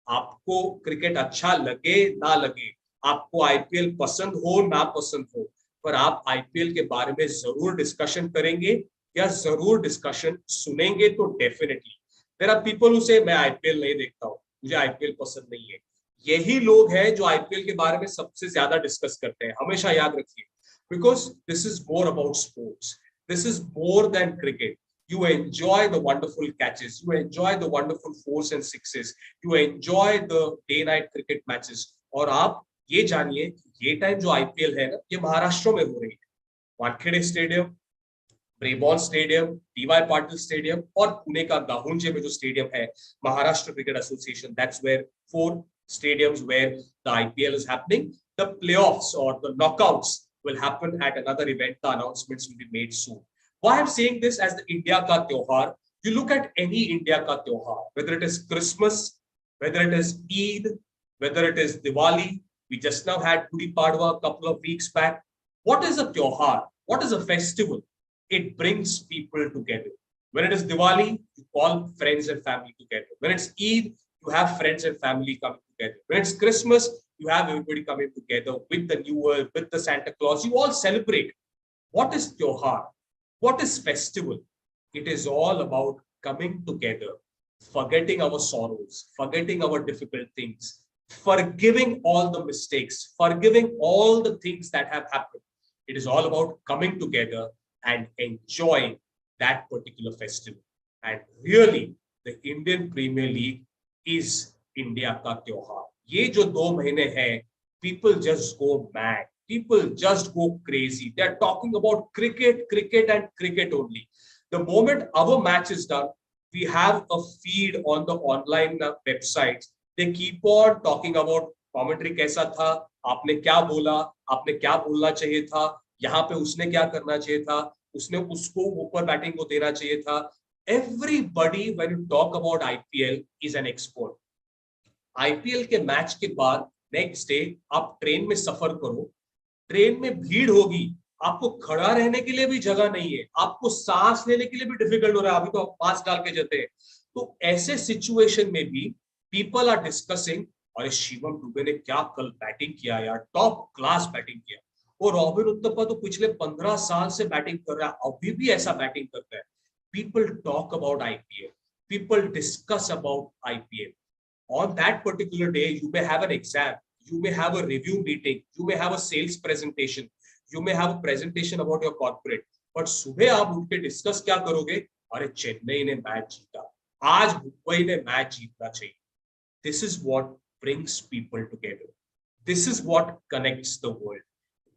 आपको cricket अच्छा लगे ना लगे, आपको IPL पसंद हो ना पसंद हो, पर आप आईपीएल के बारे में जरूर डिस्कशन करेंगे या जरूर डिस्कशन सुनेंगे तो definitely. There are people who say मैं आईपीएल नहीं देखता हूं, मुझे आईपीएल पसंद नहीं है। यही लोग हैं जो आईपीएल के बारे में सबसे ज्यादा डिस्कस करते हैं, हमेशा याद रखिए, because this is more about sports, this is more than cricket. You enjoy the wonderful catches, you enjoy the wonderful fours and sixes, you enjoy the day night cricket matches। और आप ये जानिए कि ये टाइम जो IPL है ना, ये महाराष्ट्र में हो रही है। Wankhede stadium, Brabourne stadium, DY Patil stadium और पुणे का गाहुंजे में जो स्टेडियम है Maharashtra cricket association, that's where 4 stadiums where the IPL is happening। The playoffs or the knockouts will happen at another event, the announcements will be made soon। Why I'm saying this as the India ka tyohar, you look at any India ka tyohar, whether it is Christmas, whether it is Eid, whether it is Diwali, we just now had Gudi Padwa a couple of weeks back। What is a tyohar? What is a festival? It brings people together। When it is Diwali, you call friends and family together। When it's Eid, you have friends and family coming together। When it's Christmas, you have everybody coming together with the New Year, with the Santa Claus, you all celebrate। What is tyohar? What is festival? It is all about coming together, forgetting our sorrows, forgetting our difficult things, forgiving all the mistakes, forgiving all the things that have happened। It is all about coming together and enjoying that particular festival। And really, the Indian Premier League is India ka tyohar। ये जो 2 महीने हैं, people just go mad, people just go crazy, they are talking about cricket, cricket and cricket only। The moment our match is done, we have a feed on the online websites, they keep on talking about commentary कैसा था, आपने क्या बोला, आपने क्या बोलना चाहिए था, यहाँ पे उसने क्या करना चाहिए था, उसने उसको ऊपर बैटिंग को देना चाहिए था। Everybody when you talk about IPL is an expert। IPL के मैच के बाद नेक्स्ट डे आप ट्रेन में सफर करो, ट्रेन में भीड़ होगी, आपको खड़ा रहने के लिए भी जगह नहीं है, आपको सांस लेने के लिए भी डिफिकल्ट हो रहा है, अभी तो आप मास्क डाल के जाते हैं। तो ऐसे सिचुएशन में भी पीपल आर डिस्कसिंग, अरे शिवम दुबे ने क्या कल बैटिंग किया यार, टॉप क्लास बैटिंग किया। और रॉबिन उत्तपा तो पिछले 15 साल से बैटिंग कर रहा है, अभी भी ऐसा बैटिंग करता है। People talk about IPL, people discuss about IPL. On that particular day, you may have an exam, you may have a review meeting, you may have a sales presentation, you may have a presentation about your corporate, but सुबह आप उठ के discuss क्या करोगे, अरे चेन्नई ने match जीता, आज मुंबई ने मैच जीतना चाहिए। This is what brings people together, this is what connects the world,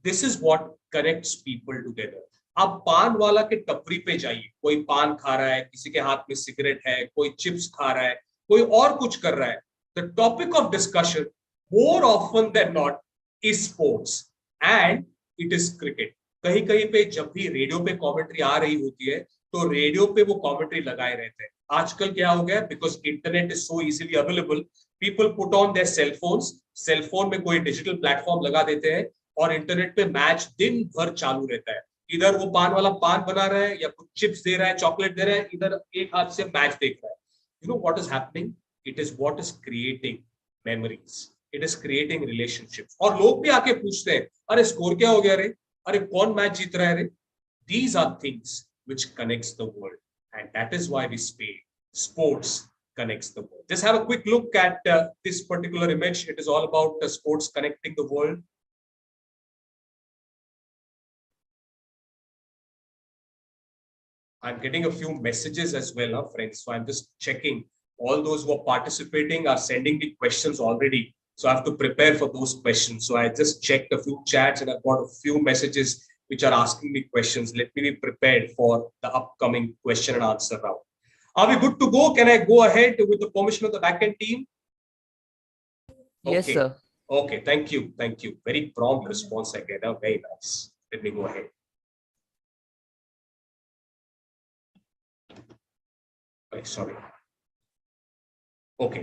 this is what connects people together। आप पान वाला के टपरी पे जाइए, कोई पान खा रहा है, किसी के हाथ में सिगरेट है, कोई चिप्स खा रहा है, कोई और कुछ कर रहा है। The topic of discussion more often than not is sports and it is cricket। कहीं कहीं पे जब भी रेडियो पे कमेंट्री आ रही होती है तो रेडियो पे वो कमेंट्री लगाए रहते हैं। आजकल क्या हो गया, because internet is so easily available, people put on their cellphones, cellphone में कोई डिजिटल प्लेटफॉर्म लगा देते हैं और इंटरनेट पे मैच दिन भर चालू रहता है। इधर वो पान वाला पान बना रहा है या कुछ चिप्स दे रहा है, चॉकलेट दे रहा है, इधर एक हाथ से मैच देख रहा है। You know what is happening? It is what is creating memories. It is creating relationships। और लोग भी आके पूछते हैं, अरे स्कोर क्या हो गया रे, अरे कौन मैच जीत रहा है रे। These are things which connects the world, and that is why we say sports connects the world। Just have a quick look at this particular image। It is all about sports connecting the world। I'm getting a few messages as well, friends, so I'm just checking। All those who are participating are sending me questions already, so I have to prepare for those questions। So I just checked a few chats and I've got a few messages which are asking me questions। Let me be prepared for the upcoming question and answer round। Are we good to go? Can I go ahead with the permission of the backend team? Yes, okay. sir. Okay, thank you, thank you, very prompt response again, very nice। Let me go ahead। Sorry। Okay,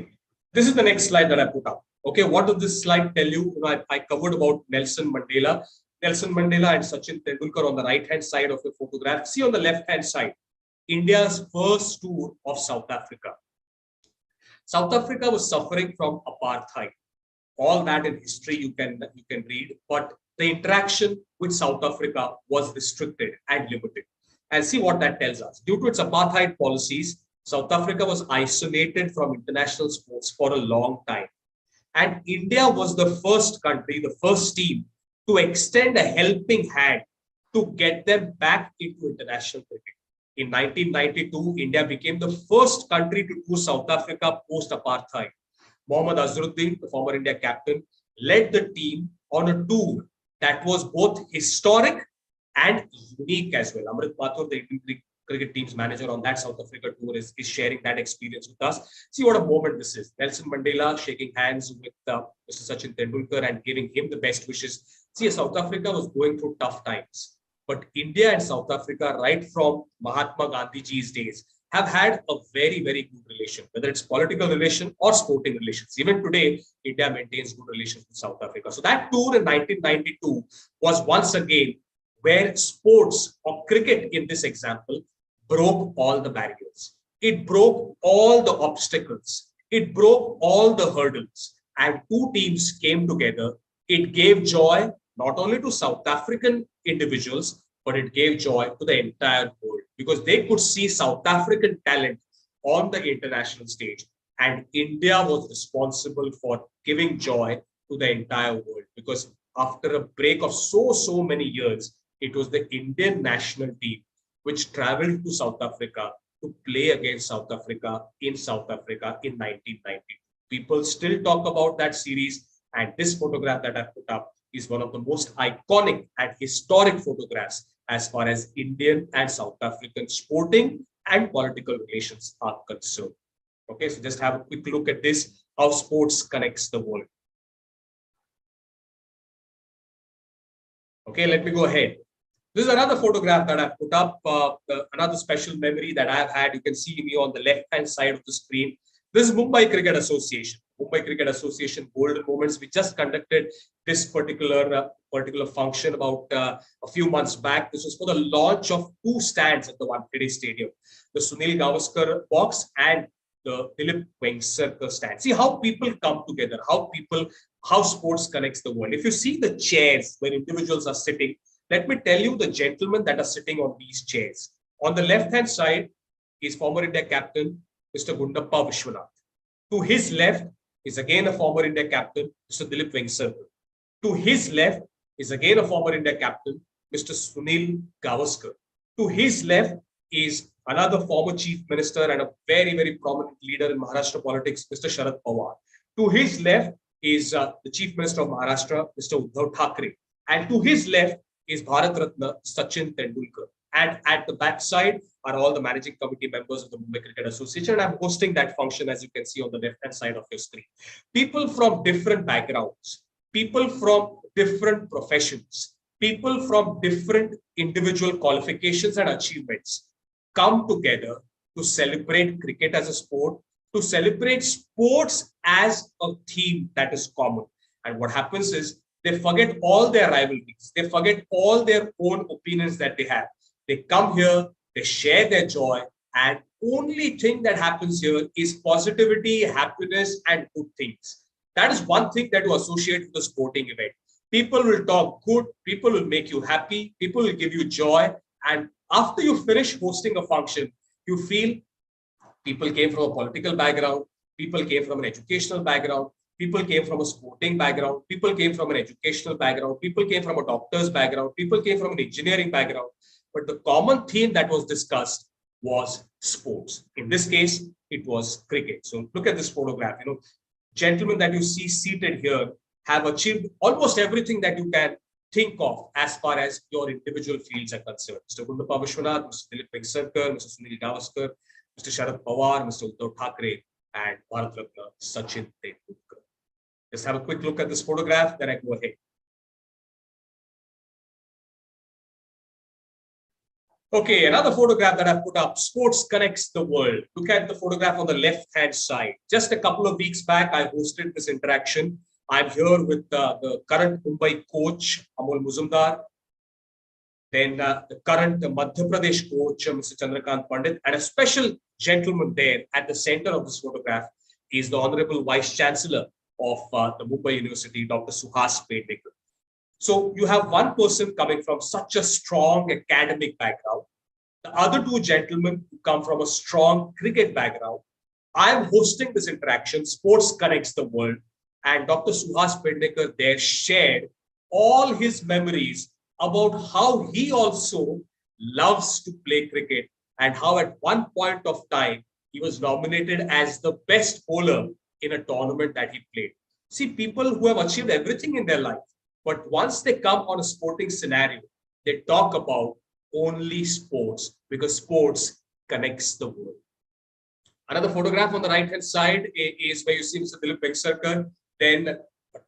this is the next slide that I put up। Okay, what does this slide tell you? I covered about Nelson Mandela and Sachin Tendulkar on the right hand side of the photograph। See on the left hand side, India's first tour of South Africa। South Africa was suffering from apartheid. All that in history you can read, but the interaction with South Africa was restricted and limited. And see what that tells us. Due to its apartheid policies, South Africa was isolated from international sports for a long time. And India was the first country, the first team to extend a helping hand to get them back into international cricket. In 1992, India became the first country to do South Africa post-apartheid. Mohammad Azharuddin, the former India captain, led the team on a tour that was both historic and unique as well. Amrit Mathur, the Indian cricket team's manager on that South Africa tour, is sharing that experience with us. See what a moment this is. Nelson Mandela shaking hands with Mr. Sachin Tendulkar and giving him the best wishes. See, South Africa was going through tough times, but India and South Africa, right from Mahatma Gandhiji's days, have had a very, very good relation, whether it's political relation or sporting relations. Even today, India maintains good relations with South Africa. So that tour in 1992 was once again where sports or cricket in this example broke all the barriers. It broke all the obstacles. It broke all the hurdles. And two teams came together. It gave joy not only to South African individuals, but it gave joy to the entire world because they could see South African talent on the international stage. And India was responsible for giving joy to the entire world because after a break of so many years, it was the Indian national team which traveled to South Africa to play against South Africa in 1990. People still talk about that series, and this photograph that I put up is one of the most iconic and historic photographs as far as Indian and South African sporting and political relations are concerned. Okay, so just have a quick look at this, how sports connects the world. Okay, let me go ahead. This is another photograph that I put up, another special memory that I've had. You can see me on the left-hand side of the screen. This is Mumbai Cricket Association. Mumbai Cricket Association Golden Moments. We just conducted this particular function about a few months back. This was for the launch of two stands at the Wankhede Stadium, the Sunil Gavaskar box and the Dilip Vengsarkar stand. See how people come together, how sports connects the world. If you see the chairs where individuals are sitting, let me tell you the gentlemen that are sitting on these chairs. On the left-hand side is former India captain, Mr. Gundappa Vishwanath. To his left is again a former India captain, Mr. Dilip Vengsarkar. To his left is again a former India captain, Mr. Sunil Gavaskar. To his left is another former chief minister and a very, very prominent leader in Maharashtra politics, Mr. Sharad Pawar. To his left is the chief minister of Maharashtra, Mr. Uddhav Thackeray. And to his left is Bharat Ratna Sachin Tendulkar. And at the back side are all the managing committee members of the Mumbai Cricket Association. And I'm hosting that function, as you can see on the left-hand side of your screen. People from different backgrounds, people from different professions, people from different individual qualifications and achievements come together to celebrate cricket as a sport, to celebrate sports as a theme that is common. And what happens is they forget all their rivalries. They forget all their own opinions that they have. They come here, they share their joy, and only thing that happens here is positivity, happiness, and good things. That is one thing that you associate with the sporting event. People will talk good, people will make you happy, people will give you joy, and after you finish hosting a function, you feel people came from a political background, people came from an educational background, people came from a sporting background, people came from an educational background, people came from a doctor's background, people came from an engineering background. But the common theme that was discussed was sports. In this case, it was cricket. So look at this photograph. Gentlemen that you see seated here have achieved almost everything that you can think of as far as your individual fields are concerned. Mr. Gundappa Vishwanath, Mr. Dilip Vengsarkar, Mr. Sunil Gavaskar, Mr. Sharad Pawar, Mr. Uddhav Thackeray, and Bharat Ratna Sachin Tendulkar. Just have a quick look at this photograph, then I go ahead. Okay, another photograph that I put up, sports connects the world. Look at the photograph on the left-hand side. Just a couple of weeks back, I hosted this interaction. I'm here with the current Mumbai coach, Amol Muzumdar, then the current Madhya Pradesh coach, Mr. Chandrakant Pandit, and a special gentleman there at the center of this photograph is the Honorable Vice Chancellor of the Mumbai University, Dr. Suhas Pendekar. So you have one person coming from such a strong academic background, the other two gentlemen who come from a strong cricket background. I am hosting this interaction, Sports Connects the World, and Dr. Suhas Pendekar there shared all his memories about how he also loves to play cricket and how at one point of time he was nominated as the best bowler in a tournament that he played. See, people who have achieved everything in their life, but once they come on a sporting scenario, they talk about only sports because sports connects the world. Another photograph on the right hand side is where you see Mr. Dilip Vengsarkar, then a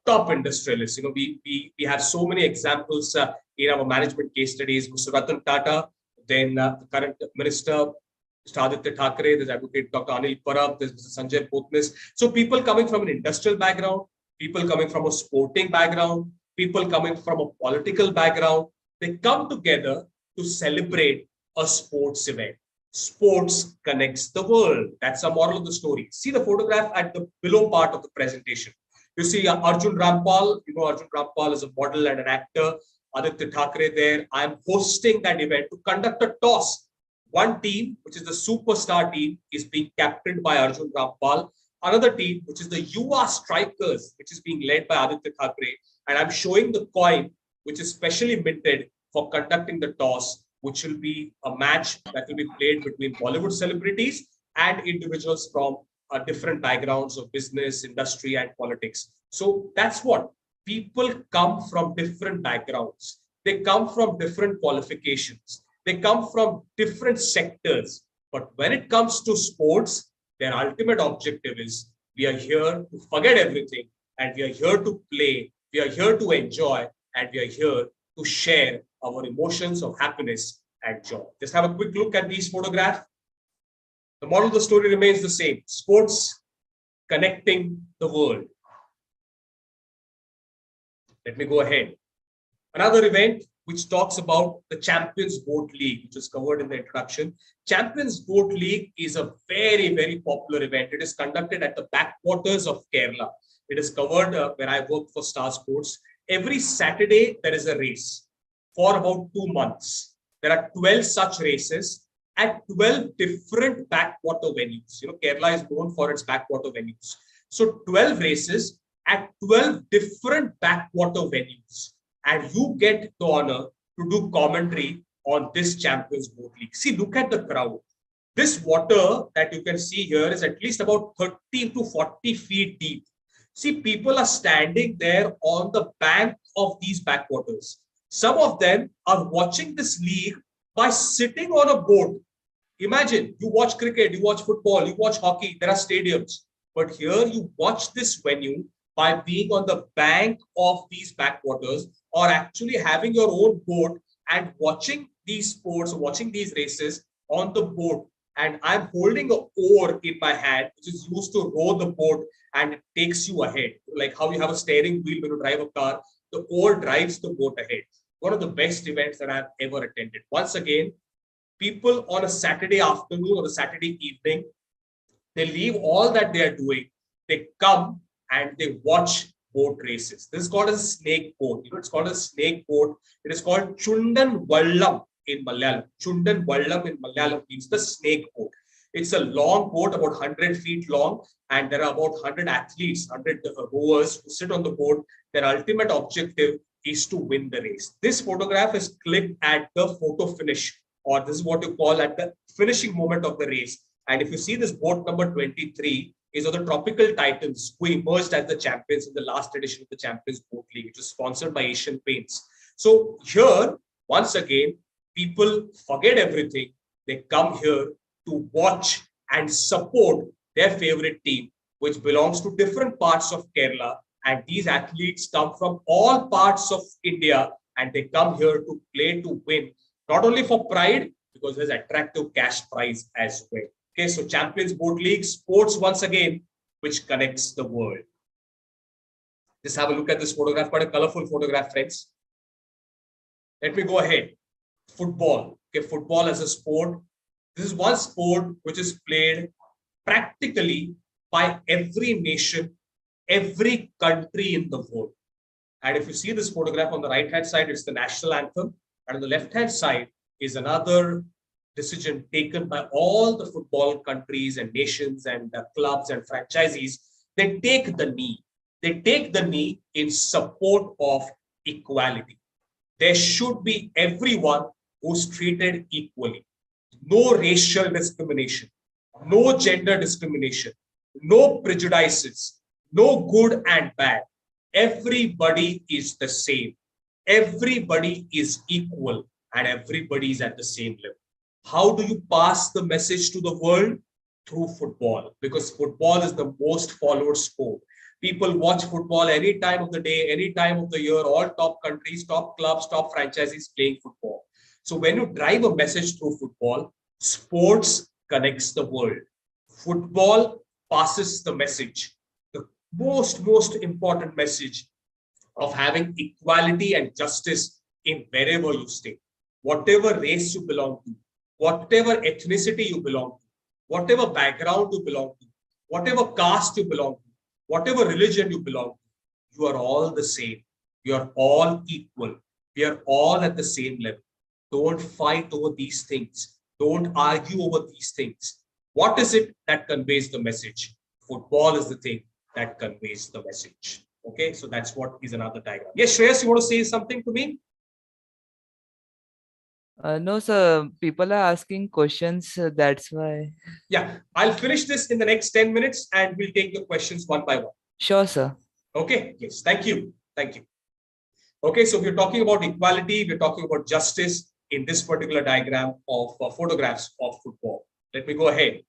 top industrialist. You know, we have so many examples in our management case studies. Mr. Ratan Tata, then the current minister, Mr. Aditya Thackeray, there's Advocate Dr. Anil Parab, there's Mr. Sanjay Potnis. So people coming from an industrial background, people coming from a sporting background, people coming from a political background, they come together to celebrate a sports event. Sports connects the world. That's the moral of the story. See the photograph at the below part of the presentation. You see Arjun Rampal. You know Arjun Rampal is a model and an actor. Aditya Thackeray there. I am hosting that event to conduct a toss. One team, which is the superstar team, is being captained by Arjun Rampal. Another team, which is the Yuva Strikers, which is being led by Aditya Thackeray. And I'm showing the coin, which is specially minted for conducting the toss, which will be a match that will be played between Bollywood celebrities and individuals from different backgrounds of business, industry, and politics. So that's what people come from different backgrounds. They come from different qualifications. They come from different sectors. But when it comes to sports, their ultimate objective is we are here to forget everything and we are here to play. We are here to enjoy and we are here to share our emotions of happiness and joy. Just have a quick look at these photographs. The moral of the story remains the same. Sports connecting the world. Let me go ahead. Another event which talks about the Champions Boat League, which is covered in the introduction. Champions Boat League is a very, very popular event. It is conducted at the backwaters of Kerala. It is covered where I work for Star Sports. Every Saturday, there is a race for about 2 months. There are 12 such races at 12 different backwater venues. You know, Kerala is known for its backwater venues. So 12 races at 12 different backwater venues. And you get the honor to do commentary on this Champions Boat League. See, look at the crowd. This water that you can see here is at least about 30 to 40 feet deep. See, people are standing there on the bank of these backwaters. Some of them are watching this league by sitting on a boat. Imagine, you watch cricket, you watch football, you watch hockey, there are stadiums. But here you watch this venue by being on the bank of these backwaters or actually having your own boat and watching these sports, watching these races on the boat. And I'm holding an oar in my hand, which is used to row the boat and it takes you ahead. Like how you have a steering wheel when you drive a car, the oar drives the boat ahead. One of the best events that I've ever attended. Once again, people on a Saturday afternoon or a Saturday evening, they leave all that they are doing. They come and they watch boat races. This is called a snake boat. You know, it's called a snake boat. It is called Chundan Vallam in Malayalam. Chundan Vallam in Malayalam means the snake boat. It's a long boat, about 100 feet long, and there are about 100 athletes, 100 rowers who sit on the boat. Their ultimate objective is to win the race. This photograph is clicked at the photo finish, or this is what you call at the finishing moment of the race. And if you see this boat number 23, is of the Tropical Titans who emerged as the champions in the last edition of the Champions Boat League, which was sponsored by Asian Paints. So here, once again, people forget everything. They come here to watch and support their favorite team, which belongs to different parts of Kerala. And these athletes come from all parts of India and they come here to play to win, not only for pride, because there's attractive cash prize as well. Okay, so Champions Boat League, sports once again, which connects the world. Just have a look at this photograph, quite a colorful photograph, friends. Let me go ahead. Football. Okay, football as a sport. This is one sport which is played practically by every nation, every country in the world. And if you see this photograph on the right-hand side, it's the national anthem. And on the left-hand side is another decision taken by all the football countries and nations and clubs and franchisees. They take the knee. They take the knee in support of equality. There should be everyone who's treated equally. No racial discrimination, no gender discrimination, no prejudices, no good and bad. Everybody is the same. Everybody is equal and everybody is at the same level. How do you pass the message to the world? Through football, because football is the most followed sport. People watch football any time of the day, any time of the year, all top countries, top clubs, top franchises playing football. So when you drive a message through football, sports connects the world. Football passes the message, the most important message of having equality and justice in wherever you stay. Whatever race you belong to, whatever ethnicity you belong to, whatever background you belong to, whatever caste you belong to, whatever religion you belong to, you are all the same. You are all equal. We are all at the same level. Don't fight over these things. Don't argue over these things. What is it that conveys the message? Football is the thing that conveys the message. Okay, so that's what is another diagram. Yes, Shreyas, you want to say something to me? No, sir. People are asking questions. That's why. Yeah, I'll finish this in the next 10 minutes and we'll take the questions one by one. Sure, sir. Okay, yes, thank you. Thank you. Okay, so we're talking about equality, we're talking about justice in this particular diagram of photographs of football. Let me go ahead.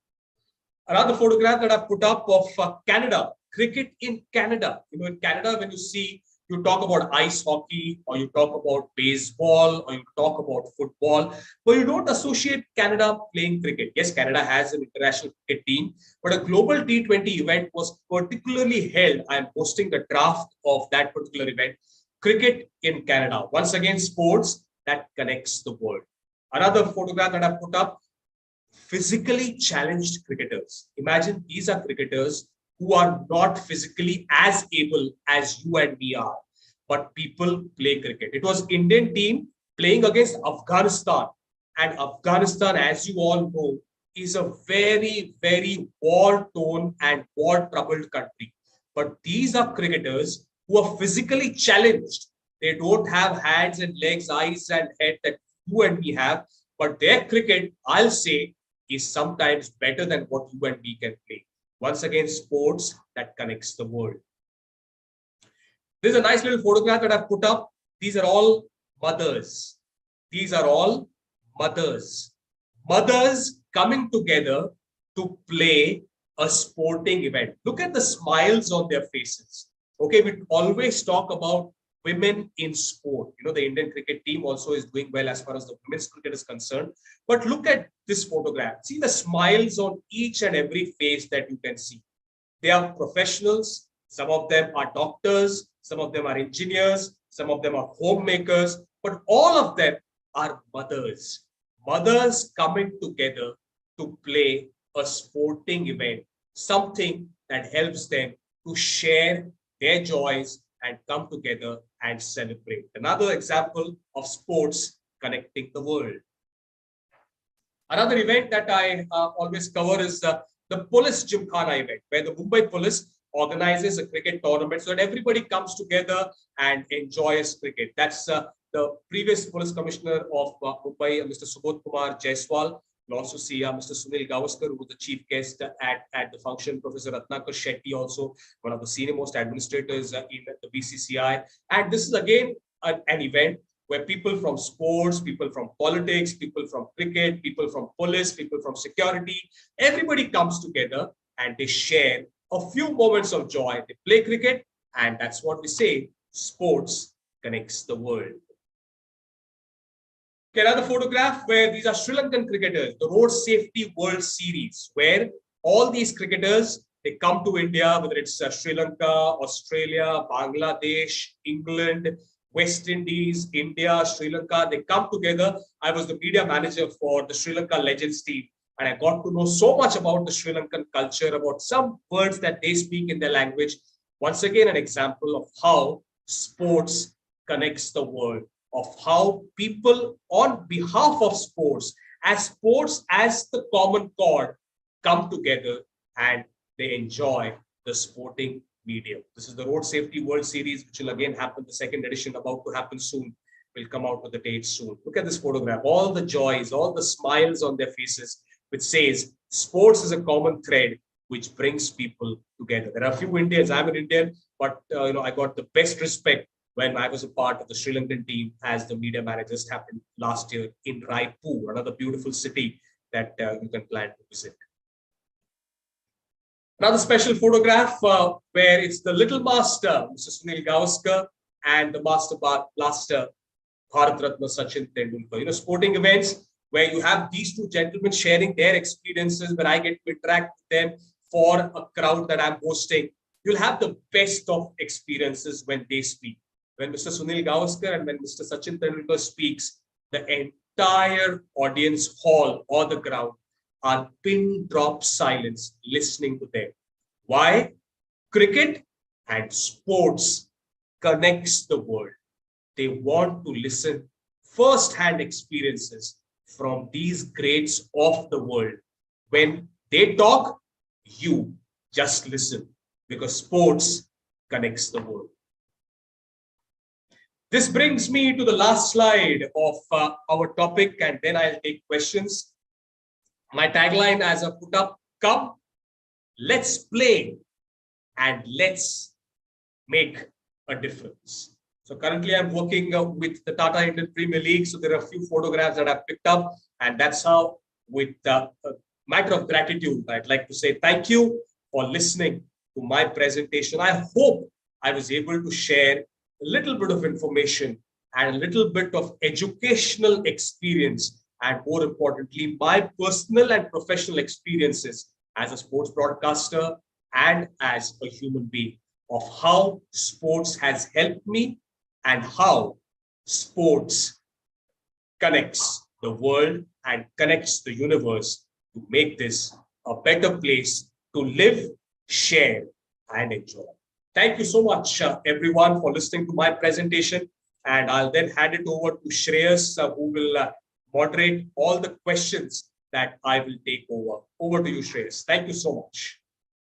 Another photograph that I've put up of Canada, cricket in Canada. You know, in Canada, when you talk about ice hockey, or you talk about baseball, or you talk about football, but you don't associate Canada playing cricket. Yes, Canada has an international cricket team, but a global T20 event was particularly held. I'm posting the draft of that particular event, cricket in Canada. Once again, sports that connects the world. Another photograph that I put up, physically challenged cricketers. Imagine these are cricketers who are not physically as able as you and me are, but people play cricket. It was Indian team playing against Afghanistan, and Afghanistan, as you all know, is a very, very war-torn and war-troubled country. But these are cricketers who are physically challenged. They don't have hands and legs, eyes and head that you and me have, but their cricket, I'll say, is sometimes better than what you and me can play. Once again, sports that connects the world. There's a nice little photograph that I've put up. These are all mothers. These are all mothers. Mothers coming together to play a sporting event. Look at the smiles on their faces. Okay, we always talk about women in sport. You know, the Indian cricket team also is doing well as far as the women's cricket is concerned. But look at this photograph. See the smiles on each and every face that you can see. They are professionals. Some of them are doctors. Some of them are engineers. Some of them are homemakers. But all of them are mothers. Mothers coming together to play a sporting event. Something that helps them to share their joys and come together and celebrate. Another example of sports connecting the world. Another event that I always cover is the police Gymkhana event, where the Mumbai police organizes a cricket tournament so that everybody comes together and enjoys cricket. That's the previous police commissioner of Mumbai, Mr. Subodh Kumar Jaiswal. You'll also see Mr. Sunil Gavaskar, who was the chief guest at the function. Professor Ratnakar Shetty, also one of the senior most administrators in the BCCI. And this is again an event where people from sports, people from politics, people from cricket, people from police, people from security, everybody comes together and they share a few moments of joy. They play cricket, and that's what we say, sports connects the world. Okay, another photograph where these are Sri Lankan cricketers, the Road Safety World Series, where all these cricketers, they come to India, whether it's Sri Lanka, Australia, Bangladesh, England, West Indies, India, Sri Lanka, they come together. I was the media manager for the Sri Lanka Legends team. and I got to know so much about the Sri Lankan culture, about some words that they speak in their language. Once again, an example of how sports connects the world, of how people on behalf of sports as the common chord come together and they enjoy the sporting medium. This is the Road Safety World Series, which will again happen, the second edition about to happen soon. Will come out with the date soon. Look at this photograph, all the joys, all the smiles on their faces, which says sports is a common thread which brings people together. There are a few Indians, I'm an Indian, but I got the best respect when I was a part of the Sri Lankan team as the media manager. Just happened last year in Raipur, another beautiful city that you can plan to visit. Another special photograph where it's the little master, Mr. Sunil Gavaskar, and the master blaster, Bharat Ratna Sachin Tendulkar. Sporting events where you have these two gentlemen sharing their experiences, where I get to interact with them for a crowd that I'm hosting. You'll have the best of experiences when they speak. When Mr. Sunil Gavaskar and when Mr. Sachin Tendulkar speaks, the entire audience hall or the crowd are pin drop silence listening to them. Why? Cricket and sports connects the world. They want to listen first-hand experiences from these greats of the world. When they talk, you just listen, because sports connects the world. This brings me to the last slide of our topic, and then I'll take questions. My tagline as I put up, come, let's play, and let's make a difference. So currently I'm working with the Tata Indian Premier League. So there are a few photographs that I've picked up, and that's how, with a matter of gratitude, I'd like to say thank you for listening to my presentation. I hope I was able to share a little bit of information and a little bit of educational experience, and more importantly, my personal and professional experiences as a sports broadcaster and as a human being, of how sports has helped me and how sports connects the world and connects the universe to make this a better place to live, share, and enjoy. Thank you so much, everyone, for listening to my presentation. And I'll then hand it over to Shreyas, who will moderate all the questions that I will take over. Over to you, Shreyas. Thank you so much.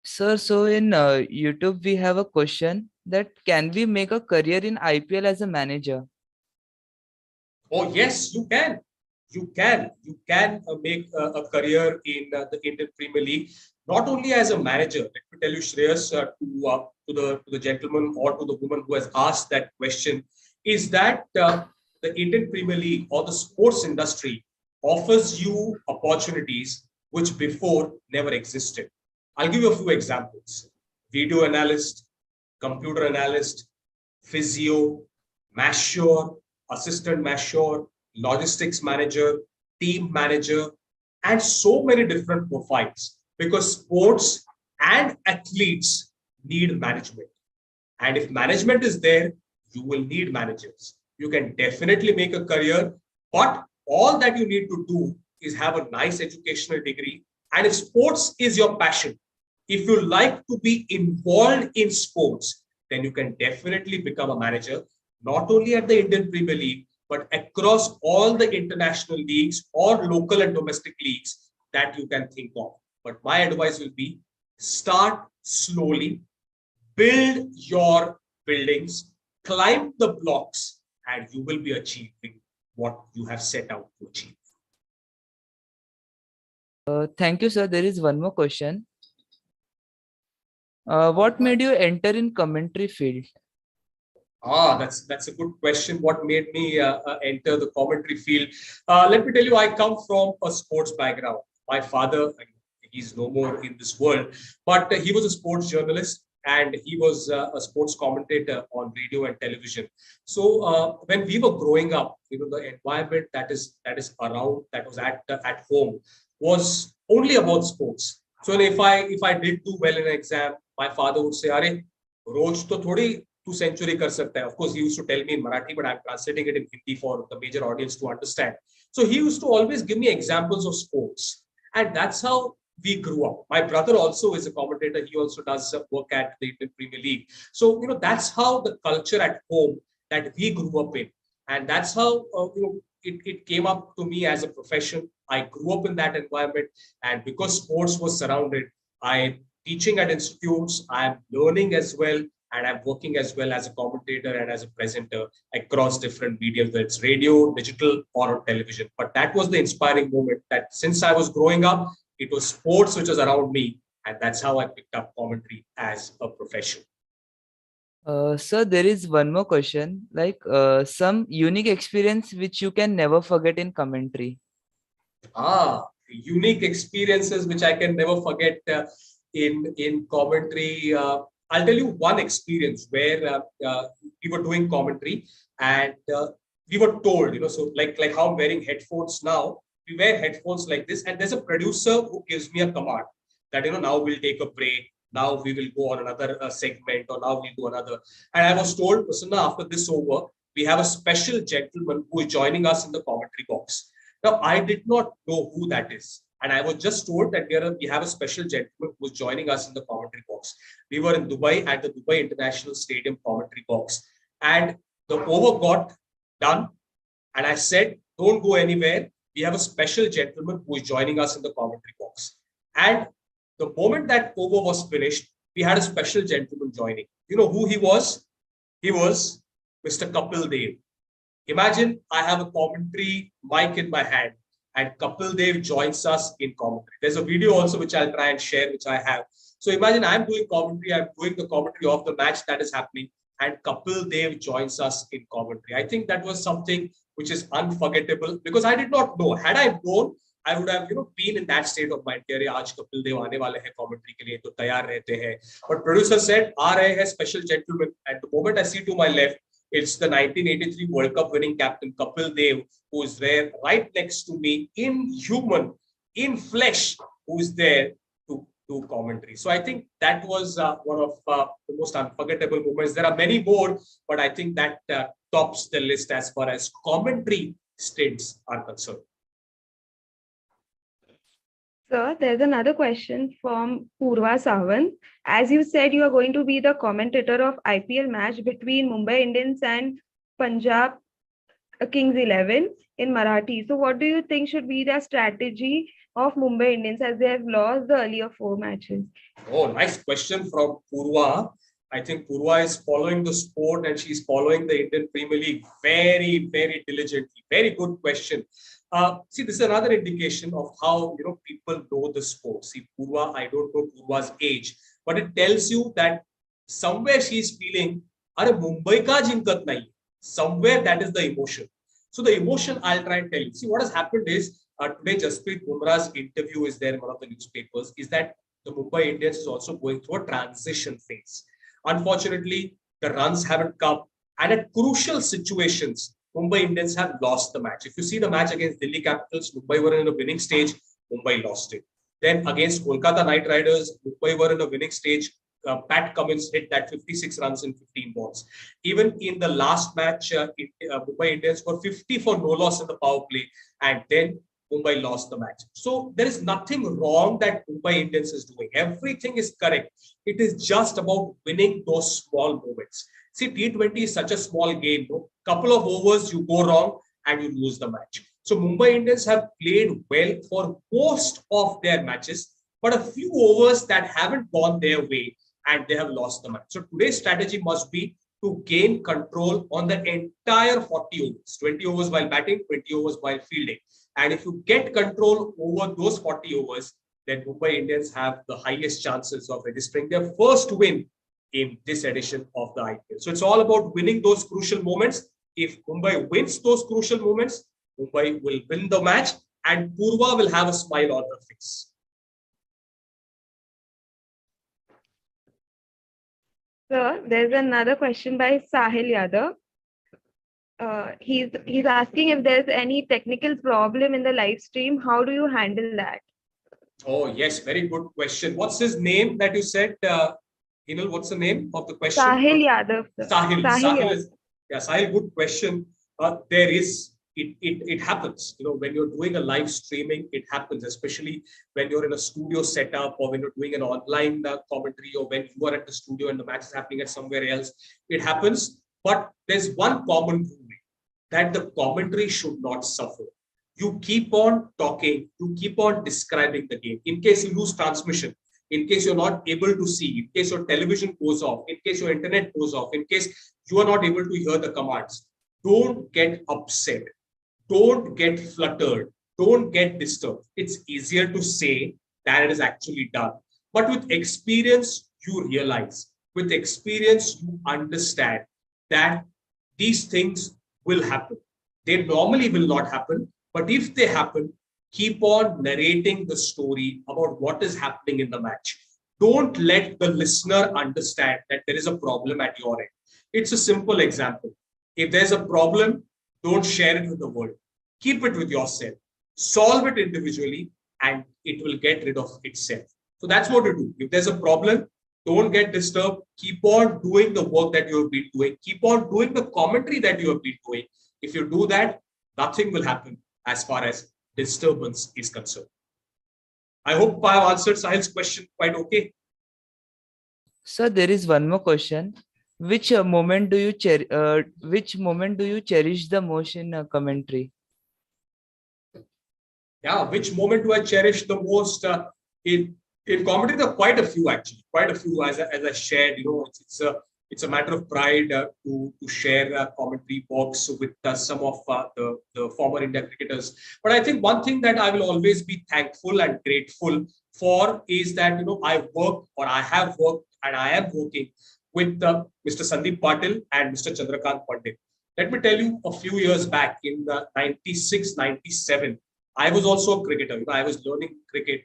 Sir, so in YouTube, we have a question that can we make a career in IPL as a manager? Oh, yes, you can. You can make a career in the Indian Premier League, not only as a manager. Let me tell you, Shreyas, to the gentleman or to the woman who has asked that question, is that the Indian Premier League or the sports industry offers you opportunities which before never existed. I'll give you a few examples. Video analyst, computer analyst, physio, masseur, assistant masseur, logistics manager, team manager, and so many different profiles, because sports and athletes need management. And if management is there, you will need managers. You can definitely make a career, but all that you need to do is have a nice educational degree. And if sports is your passion, if you like to be involved in sports, then you can definitely become a manager, not only at the Indian Premier League, but across all the international leagues or local and domestic leagues that you can think of. But my advice will be, start slowly, build your buildings, climb the blocks, and you will be achieving what you have set out to achieve. Thank you, sir. There is one more question. What made you enter in commentary field? That's a good question. What made me enter the commentary field? Let me tell you, I come from a sports background. My father, he's no more in this world, but he was a sports journalist and he was a sports commentator on radio and television. So when we were growing up, the environment that is around, that was at home, was only about sports. So if I did do well in an exam, my father would say, "Are roz to thodi tu century kar sakta hai." Of course, he used to tell me in Marathi, but I'm translating it in Hindi for the major audience to understand. So he used to always give me examples of sports. And that's how we grew up. My brother also is a commentator. He also does work at the Indian Premier League. So, that's how the culture at home that we grew up in. And that's how, it came up to me as a profession. I grew up in that environment. And because sports was surrounded, I'm teaching at institutes, I'm learning as well, and I'm working as well as a commentator and as a presenter across different mediums, whether it's radio, digital, or television. But that was the inspiring moment that since I was growing up, it was sports which was around me, and that's how I picked up commentary as a profession. Sir, there is one more question, like some unique experience which you can never forget in commentary. Unique experiences which I can never forget in commentary. I'll tell you one experience where we were doing commentary and we were told, so like how I'm wearing headphones now, we wear headphones like this, and there's a producer who gives me a command that now we'll take a break. Now we will go on another segment, or now we'll do another. And I was told, Prasanna, after this over, we have a special gentleman who is joining us in the commentary box. Now, I did not know who that is. And I was just told that we have a special gentleman who's joining us in the commentary box. We were in Dubai at the Dubai International Stadium commentary box. And the over got done. And I said, don't go anywhere. We have a special gentleman who is joining us in the commentary box. And the moment that over was finished, we had a special gentleman joining. You know who he was? He was Mr. Kapil Dev. Imagine I have a commentary mic in my hand and Kapil Dev joins us in commentary. There's a video also which I'll try and share, which I have. So imagine I'm doing commentary, I'm doing the commentary of the match that is happening, and Kapil Dev joins us in commentary. I think that was something which is unforgettable because I did not know. Had I known, I would have been in that state of mind. कि आज Kapil Dev आने वाले हैं commentary के लिए तो तैयार रहते हैं. But producer said आ रहे हैं special gentleman. At the moment I see to my left, it's the 1983 World Cup winning captain Kapil Dev, who is there right next to me in human, in flesh, who is there to do commentary. So I think that was one of the most unforgettable moments. There are many more, but I think that tops the list as far as commentary stints are concerned. Sir, there's another question from Purva Sawant. As you said, you are going to be the commentator of IPL match between Mumbai Indians and Punjab Kings 11 in Marathi. So what do you think should be the strategy of Mumbai Indians as they have lost the earlier 4 matches? Oh, nice question from Purva. I think Purva is following the sport and she's following the Indian Premier League very, very diligently. Very good question. See, this is another indication of how people know the sport. See, Purva, I don't know Purva's age, but it tells you that somewhere she's feeling, "Are Mumbai ka jinkat nahi." Somewhere that is the emotion. So the emotion I'll try and tell you. See, what has happened is today Jasprit Bumrah's interview is there in one of the newspapers. Is that the Mumbai Indians is also going through a transition phase. Unfortunately, the runs haven't come, and at crucial situations, Mumbai Indians have lost the match. If you see the match against Delhi Capitals, Mumbai were in a winning stage, Mumbai lost it. Then against Kolkata Knight Riders, Mumbai were in a winning stage. Pat Cummins hit that 56 runs in 15 balls. Even in the last match, Mumbai Indians were 50 for no loss in the power play, and then Mumbai lost the match. So there is nothing wrong that Mumbai Indians is doing. Everything is correct. It is just about winning those small moments. See, T20 is such a small game. Couple of overs, you go wrong and you lose the match. So Mumbai Indians have played well for most of their matches, but a few overs that haven't gone their way and they have lost the match. So today's strategy must be to gain control on the entire 40 overs, 20 overs while batting, 20 overs while fielding. And if you get control over those 40 overs, then Mumbai Indians have the highest chances of registering their first win in this edition of the IPL. So it's all about winning those crucial moments. If Mumbai wins those crucial moments, Mumbai will win the match and Purva will have a smile on her face. Sir, there's another question by Sahil Yadav. He's asking if there's any technical problem in the live stream. How do you handle that? Oh, yes, very good question. What's his name that you said? Hinal, what's the name of the question? Sahil Yadav. Sir. Sahil. Sahil, good question. There is it happens. When you're doing a live streaming, it happens, especially when you're in a studio setup or when you're doing an online commentary, or when you are at the studio and the match is happening at somewhere else. It happens. But there's one common rule, that the commentary should not suffer. You keep on talking, you keep on describing the game. In case you lose transmission, in case you're not able to see, in case your television goes off, in case your internet goes off, in case you are not able to hear the commands, don't get upset. Don't get fluttered. Don't get disturbed. It's easier to say than it is actually done. But with experience, you realize, with experience, you understand that these things will happen. They normally will not happen, but if they happen, keep on narrating the story about what is happening in the match. Don't let the listener understand that there is a problem at your end. It's a simple example. If there's a problem, don't share it with the world. Keep it with yourself. Solve it individually, and it will get rid of itself. So that's what to do. If there's a problem, don't get disturbed. Keep on doing the work that you have been doing. Keep on doing the commentary that you have been doing. If you do that, nothing will happen as far as disturbance is concerned. I hope I have answered Sahil's question quite okay. So there is one more question. Which moment do you cherish the most in commentary? Yeah, which moment do I cherish the most in comedy? There are quite a few, actually, quite a few. As I shared, it's a matter of pride to share commentary box with some of the former India cricketers. But I think one thing that I will always be thankful and grateful for is that I have worked, and I am working with Mr. Sandeep Patil and Mr. Chandrakant Pandit. Let me tell you, a few years back in 96, 97, I was also a cricketer. I was learning cricket.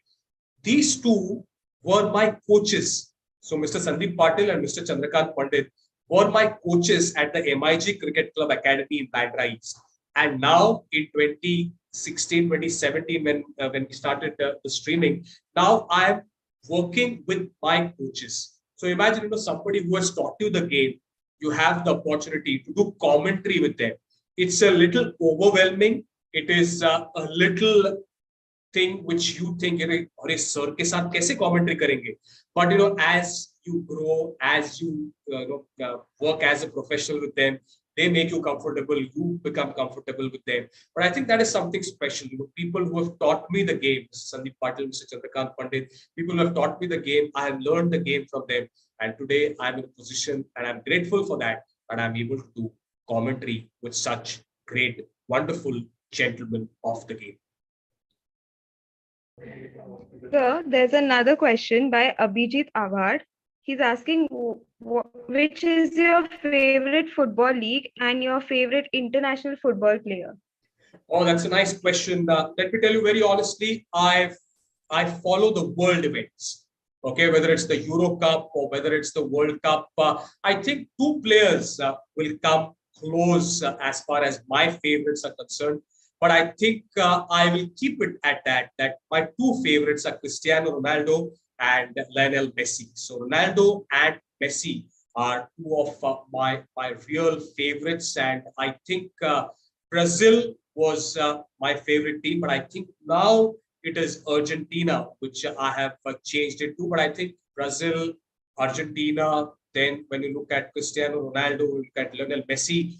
These two were my coaches. So Mr. Sandeep Patil and Mr. Chandrakant Pandit were my coaches at the MIG Cricket Club Academy in Bandra East. And now in 2016, 2017, when we started the streaming, now I am working with my coaches. So imagine, somebody who has taught you the game, you have the opportunity to do commentary with them. It's a little overwhelming. It is a little thing which you think, अरे sir के साथ कैसे commentary करेंगे? But as you grow, as you work as a professional with them, they make you comfortable. You become comfortable with them. But I think that is something special. People who have taught me the game, Mr. Sandeep Patil, Mr. Chandrakant Pandit, people who have taught me the game. I have learned the game from them, and today I'm in a position, and I'm grateful for that. And I'm able to do commentary with such great, wonderful gentlemen of the game. So there's another question by Abhijit Avard. He's asking which is your favorite football league and your favorite international football player? Oh, that's a nice question. Let me tell you very honestly, I follow the world events. Okay, whether it's the Euro Cup or whether it's the World Cup, I think two players will come close as far as my favorites are concerned. But I think I will keep it at that my two favorites are Cristiano Ronaldo and Lionel Messi. So Ronaldo and Messi are two of my real favorites. And I think Brazil was my favorite team, but I think now it is Argentina, which I have changed it to. But I think Brazil, Argentina, then when you look at Cristiano Ronaldo, you look at Lionel Messi,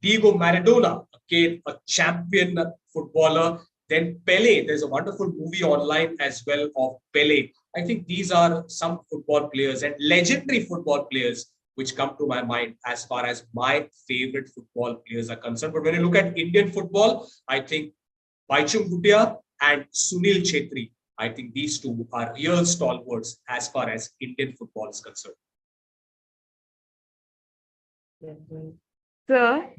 Diego Maradona, again, a champion footballer. Then Pele, there's a wonderful movie online as well of Pele. I think these are some football players and legendary football players which come to my mind as far as my favorite football players are concerned. But when you look at Indian football, I think Baichung Bhutia and Sunil Chhetri, I think these two are real stalwarts as far as Indian football is concerned. Sir,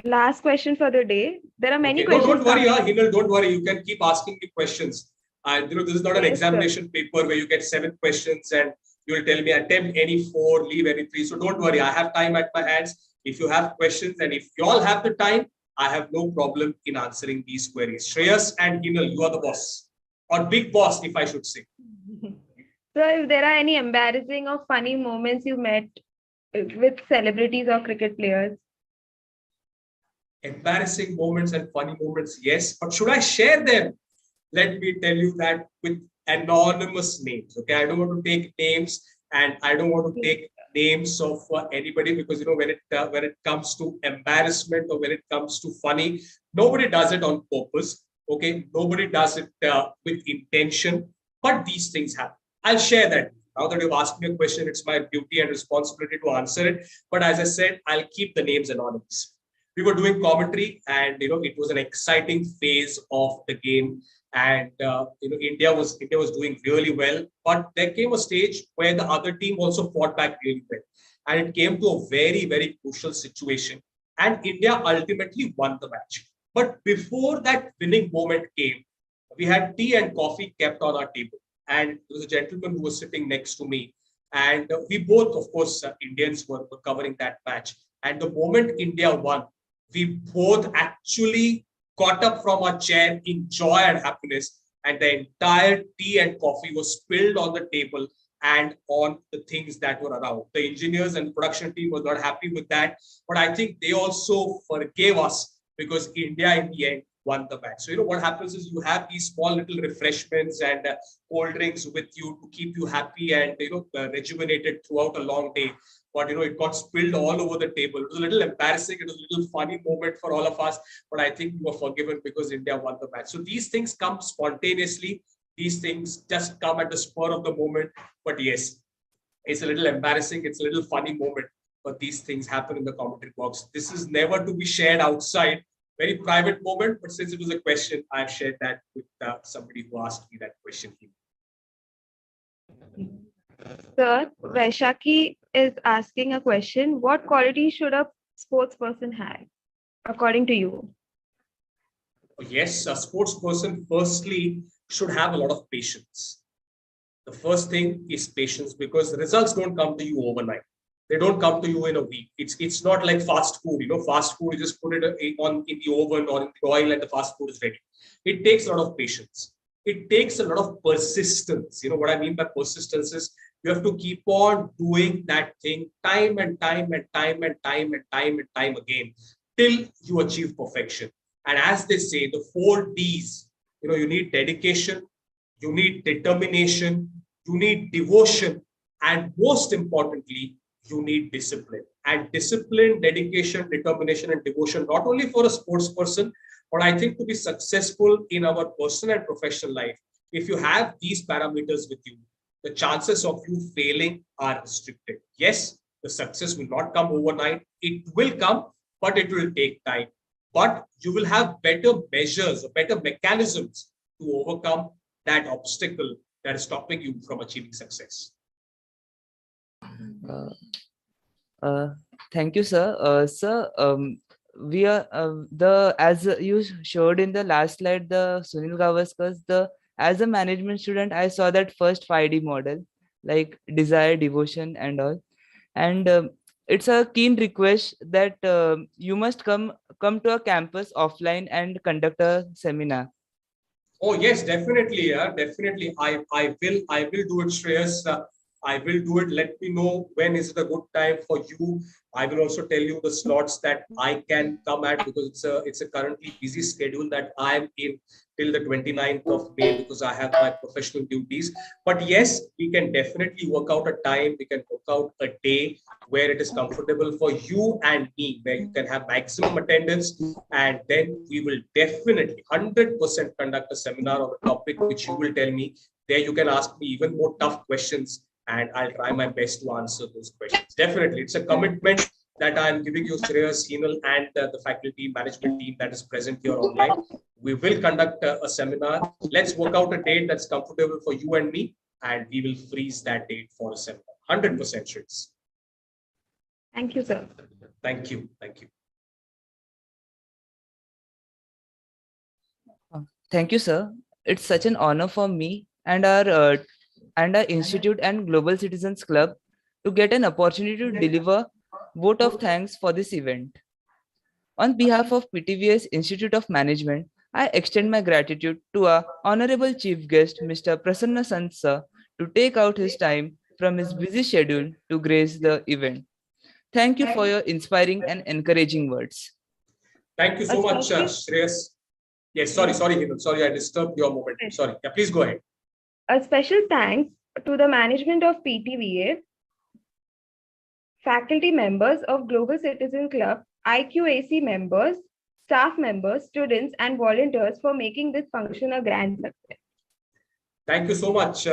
last question for the day. There are many Okay. questions. No, don't worry, Hinal, don't worry. You can keep asking me questions. This is not an examination paper where you get 7 questions and you will tell me attempt any 4, leave any 3. So don't worry, I have time at my hands. If you have questions and if you all have the time, I have no problem in answering these queries. Shreyas and Hinal, you are the boss, or big boss, if I should say. So if there are any embarrassing or funny moments you met with celebrities or cricket players? Embarrassing moments and funny moments, yes. But should I share them? Let me tell you that with anonymous names. Okay, I don't want to take names, and I don't want to take names of anybody, because when it comes to embarrassment, or when it comes to funny, nobody does it on purpose. Okay, nobody does it with intention, but these things happen. I'll share that. Now that you've asked me a question, it's my duty and responsibility to answer it. But as I said, I'll keep the names anonymous. We were doing commentary, and it was an exciting phase of the game, and India was doing really well, but there came a stage where the other team also fought back really well, and it came to a very crucial situation, and India ultimately won the match. But before that winning moment came, we had tea and coffee kept on our table, and there was a gentleman who was sitting next to me, and we both, of course, Indians were covering that match, and the moment India won, we both actually got up from our chair in joy and happiness, and the entire tea and coffee was spilled on the table and on the things that were around. The engineers and production team were not happy with that, but I think they also forgave us, because India in the end won the match. So what happens is, you have these small little refreshments and cold drinks with you to keep you happy and rejuvenated throughout a long day. But it got spilled all over the table. It was a little embarrassing. It was a little funny moment for all of us. But I think we were forgiven because India won the match. So these things come spontaneously. These things just come at the spur of the moment. But yes, it's a little embarrassing. It's a little funny moment. But these things happen in the commentary box. This is never to be shared outside. Very private moment. But since it was a question, I've shared that with somebody who asked me that question. Sir, Vaishaki is asking a question. What quality should a sports person have, according to you? Yes, a sports person firstly should have a lot of patience. The first thing is patience, because results don't come to you overnight. They don't come to you in a week. It's not like fast food. Fast food, you just put it on in the oven or in the oil and the fast food is ready. It takes a lot of patience. It takes a lot of persistence. What I mean by persistence is, you have to keep on doing that thing time and time and time and time and time and time again till you achieve perfection. And as they say, the 4 Ds, you need dedication, you need determination, you need devotion, and most importantly, you need discipline. And discipline, dedication, determination, and devotion, not only for a sports person, but I think to be successful in our personal and professional life, if you have these parameters with you, the chances of you failing are restricted. Yes, the success will not come overnight. It will come, but it will take time. But you will have better measures or better mechanisms to overcome that obstacle that is stopping you from achieving success. Thank you, sir. Sir, we are as you showed in the last slide, the Sunil Gavaskar's as a management student, I saw that first 5D model, like desire, devotion, and all. And it's a keen request that you must come to a campus offline and conduct a seminar. Oh yes, definitely. Yeah, definitely. I will do it, Shreyas. I will do it. Let me know when is it a good time for you. I will also tell you the slots that I can come at, because it's a currently busy schedule that I'm in till the 29th of May, because I have my professional duties. But yes, we can definitely work out a time. We can work out a day where it is comfortable for you and me, where you can have maximum attendance. And then we will definitely 100% conduct a seminar on a topic which you will tell me. There you can ask me even more tough questions, and I'll try my best to answer those questions. Definitely, it's a commitment that I'm giving you, Shreyas, Heenal, and the faculty management team that is present here online. We will conduct a seminar. Let's work out a date that's comfortable for you and me, and we will freeze that date for a seminar. 100%, Shreyas. Thank you, sir. Thank you. Thank you. Thank you, sir. It's such an honor for me and our institute and Global Citizens Club to get an opportunity to deliver vote of thanks for this event. On behalf of PTVS Institute of Management, I extend my gratitude to our honorable chief guest, Mr. Prasanna Sant sir, to take out his time from his busy schedule to grace the event. Thank you for your inspiring and encouraging words. Thank you so much, Shreyas. Yes, sorry, Hinal. Sorry, I disturbed your moment. Sorry. Yeah, please go ahead. A special thanks to the management of PTVA, faculty members of Global Citizen Club, IQAC members, staff members, students, and volunteers for making this function a grand success. Thank you so much,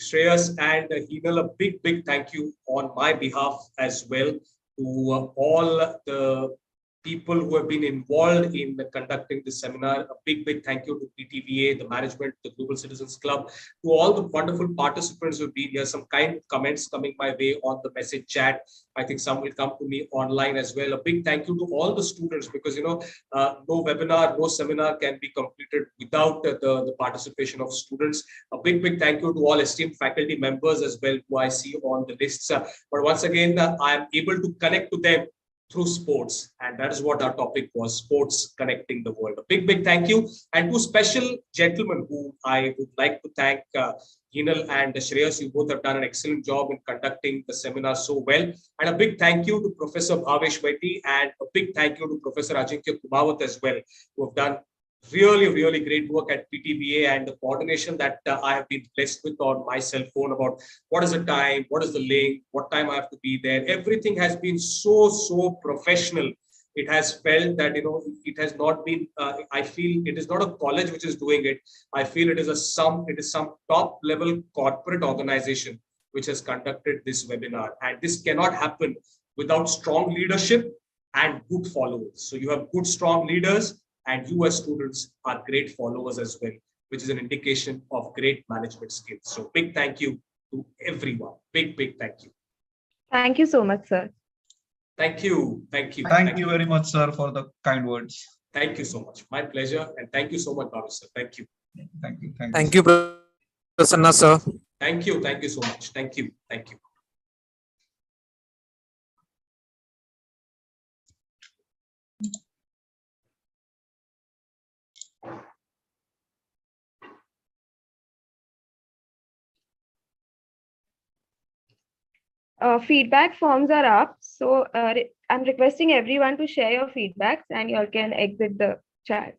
Shreyas and Hinal. A big thank you on my behalf as well to all the people who have been involved in conducting this seminar. A big thank you to PTVA, the management, the Global Citizens Club, to all the wonderful participants who've been here. Some kind comments coming my way on the message chat. I think some will come to me online as well. A big thank you to all the students, because no webinar, no seminar can be completed without the participation of students. A big thank you to all esteemed faculty members as well, who I see on the lists. But once again, I am able to connect to them through sports, and that is what our topic was: sports connecting the world. A big thank you, and two special gentlemen who I would like to thank, Hinal and Shreyas. You both have done an excellent job in conducting the seminar so well. And a big thank you to Professor Bhavesh Vaiti, and a big thank you to Professor Ajinkya Kumawat as well, who have done really great work at PTVA, and the coordination that I have been blessed with on my cell phone about what is the time, what is the link, what time I have to be there. Everything has been so professional. It has felt that it has not been. I feel it is not a college which is doing it. I feel it is some top level corporate organization which has conducted this webinar, and this cannot happen without strong leadership and good followers. So you have good strong leaders, and you as students are great followers as well, which is an indication of great management skills. So big thank you to everyone. Big thank you. Thank you so much, sir. Thank you. Thank you very much, sir, for the kind words. Thank you so much. My pleasure. And thank you so much, Bhavesh sir. Thank you. Thank you, Prasanna sir. Thank you. Thank you so much. Thank you. Thank you. Feedback forms are up, so I'm requesting everyone to share your feedbacks, and you all can exit the chat.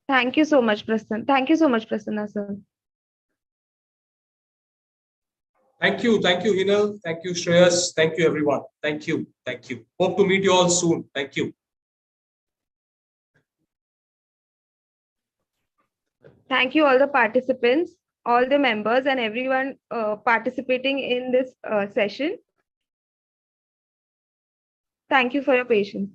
Thank you so much, Prasanna. Thank you so much, Prasanna sir. Thank you, Hinal. Thank you, Shreyas. Thank you, everyone. Thank you. Hope to meet you all soon. Thank you. Thank you, all the participants, all the members, and everyone participating in this session. Thank you for your patience.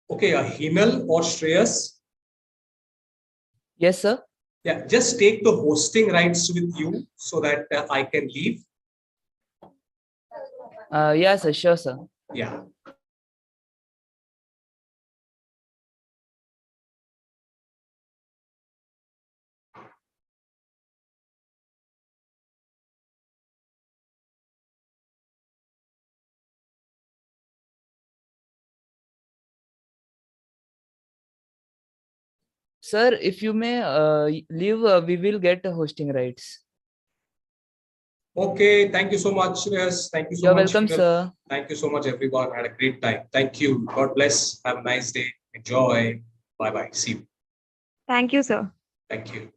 Okay, Hinal or Shreyas? Yes, sir. Yeah, just take the hosting rights with you so that I can leave. Yeah, sir. Sure, sir. Yeah. Sir, if you may leave, we will get hosting rights. Okay, thank you so much, Shreyas. Thank you so You're much. welcome, Hiral. sir. Thank you so much, everyone. Had a great time. Thank you. God bless. Have a nice day. Enjoy. Bye bye. See you. Thank you, sir. Thank you.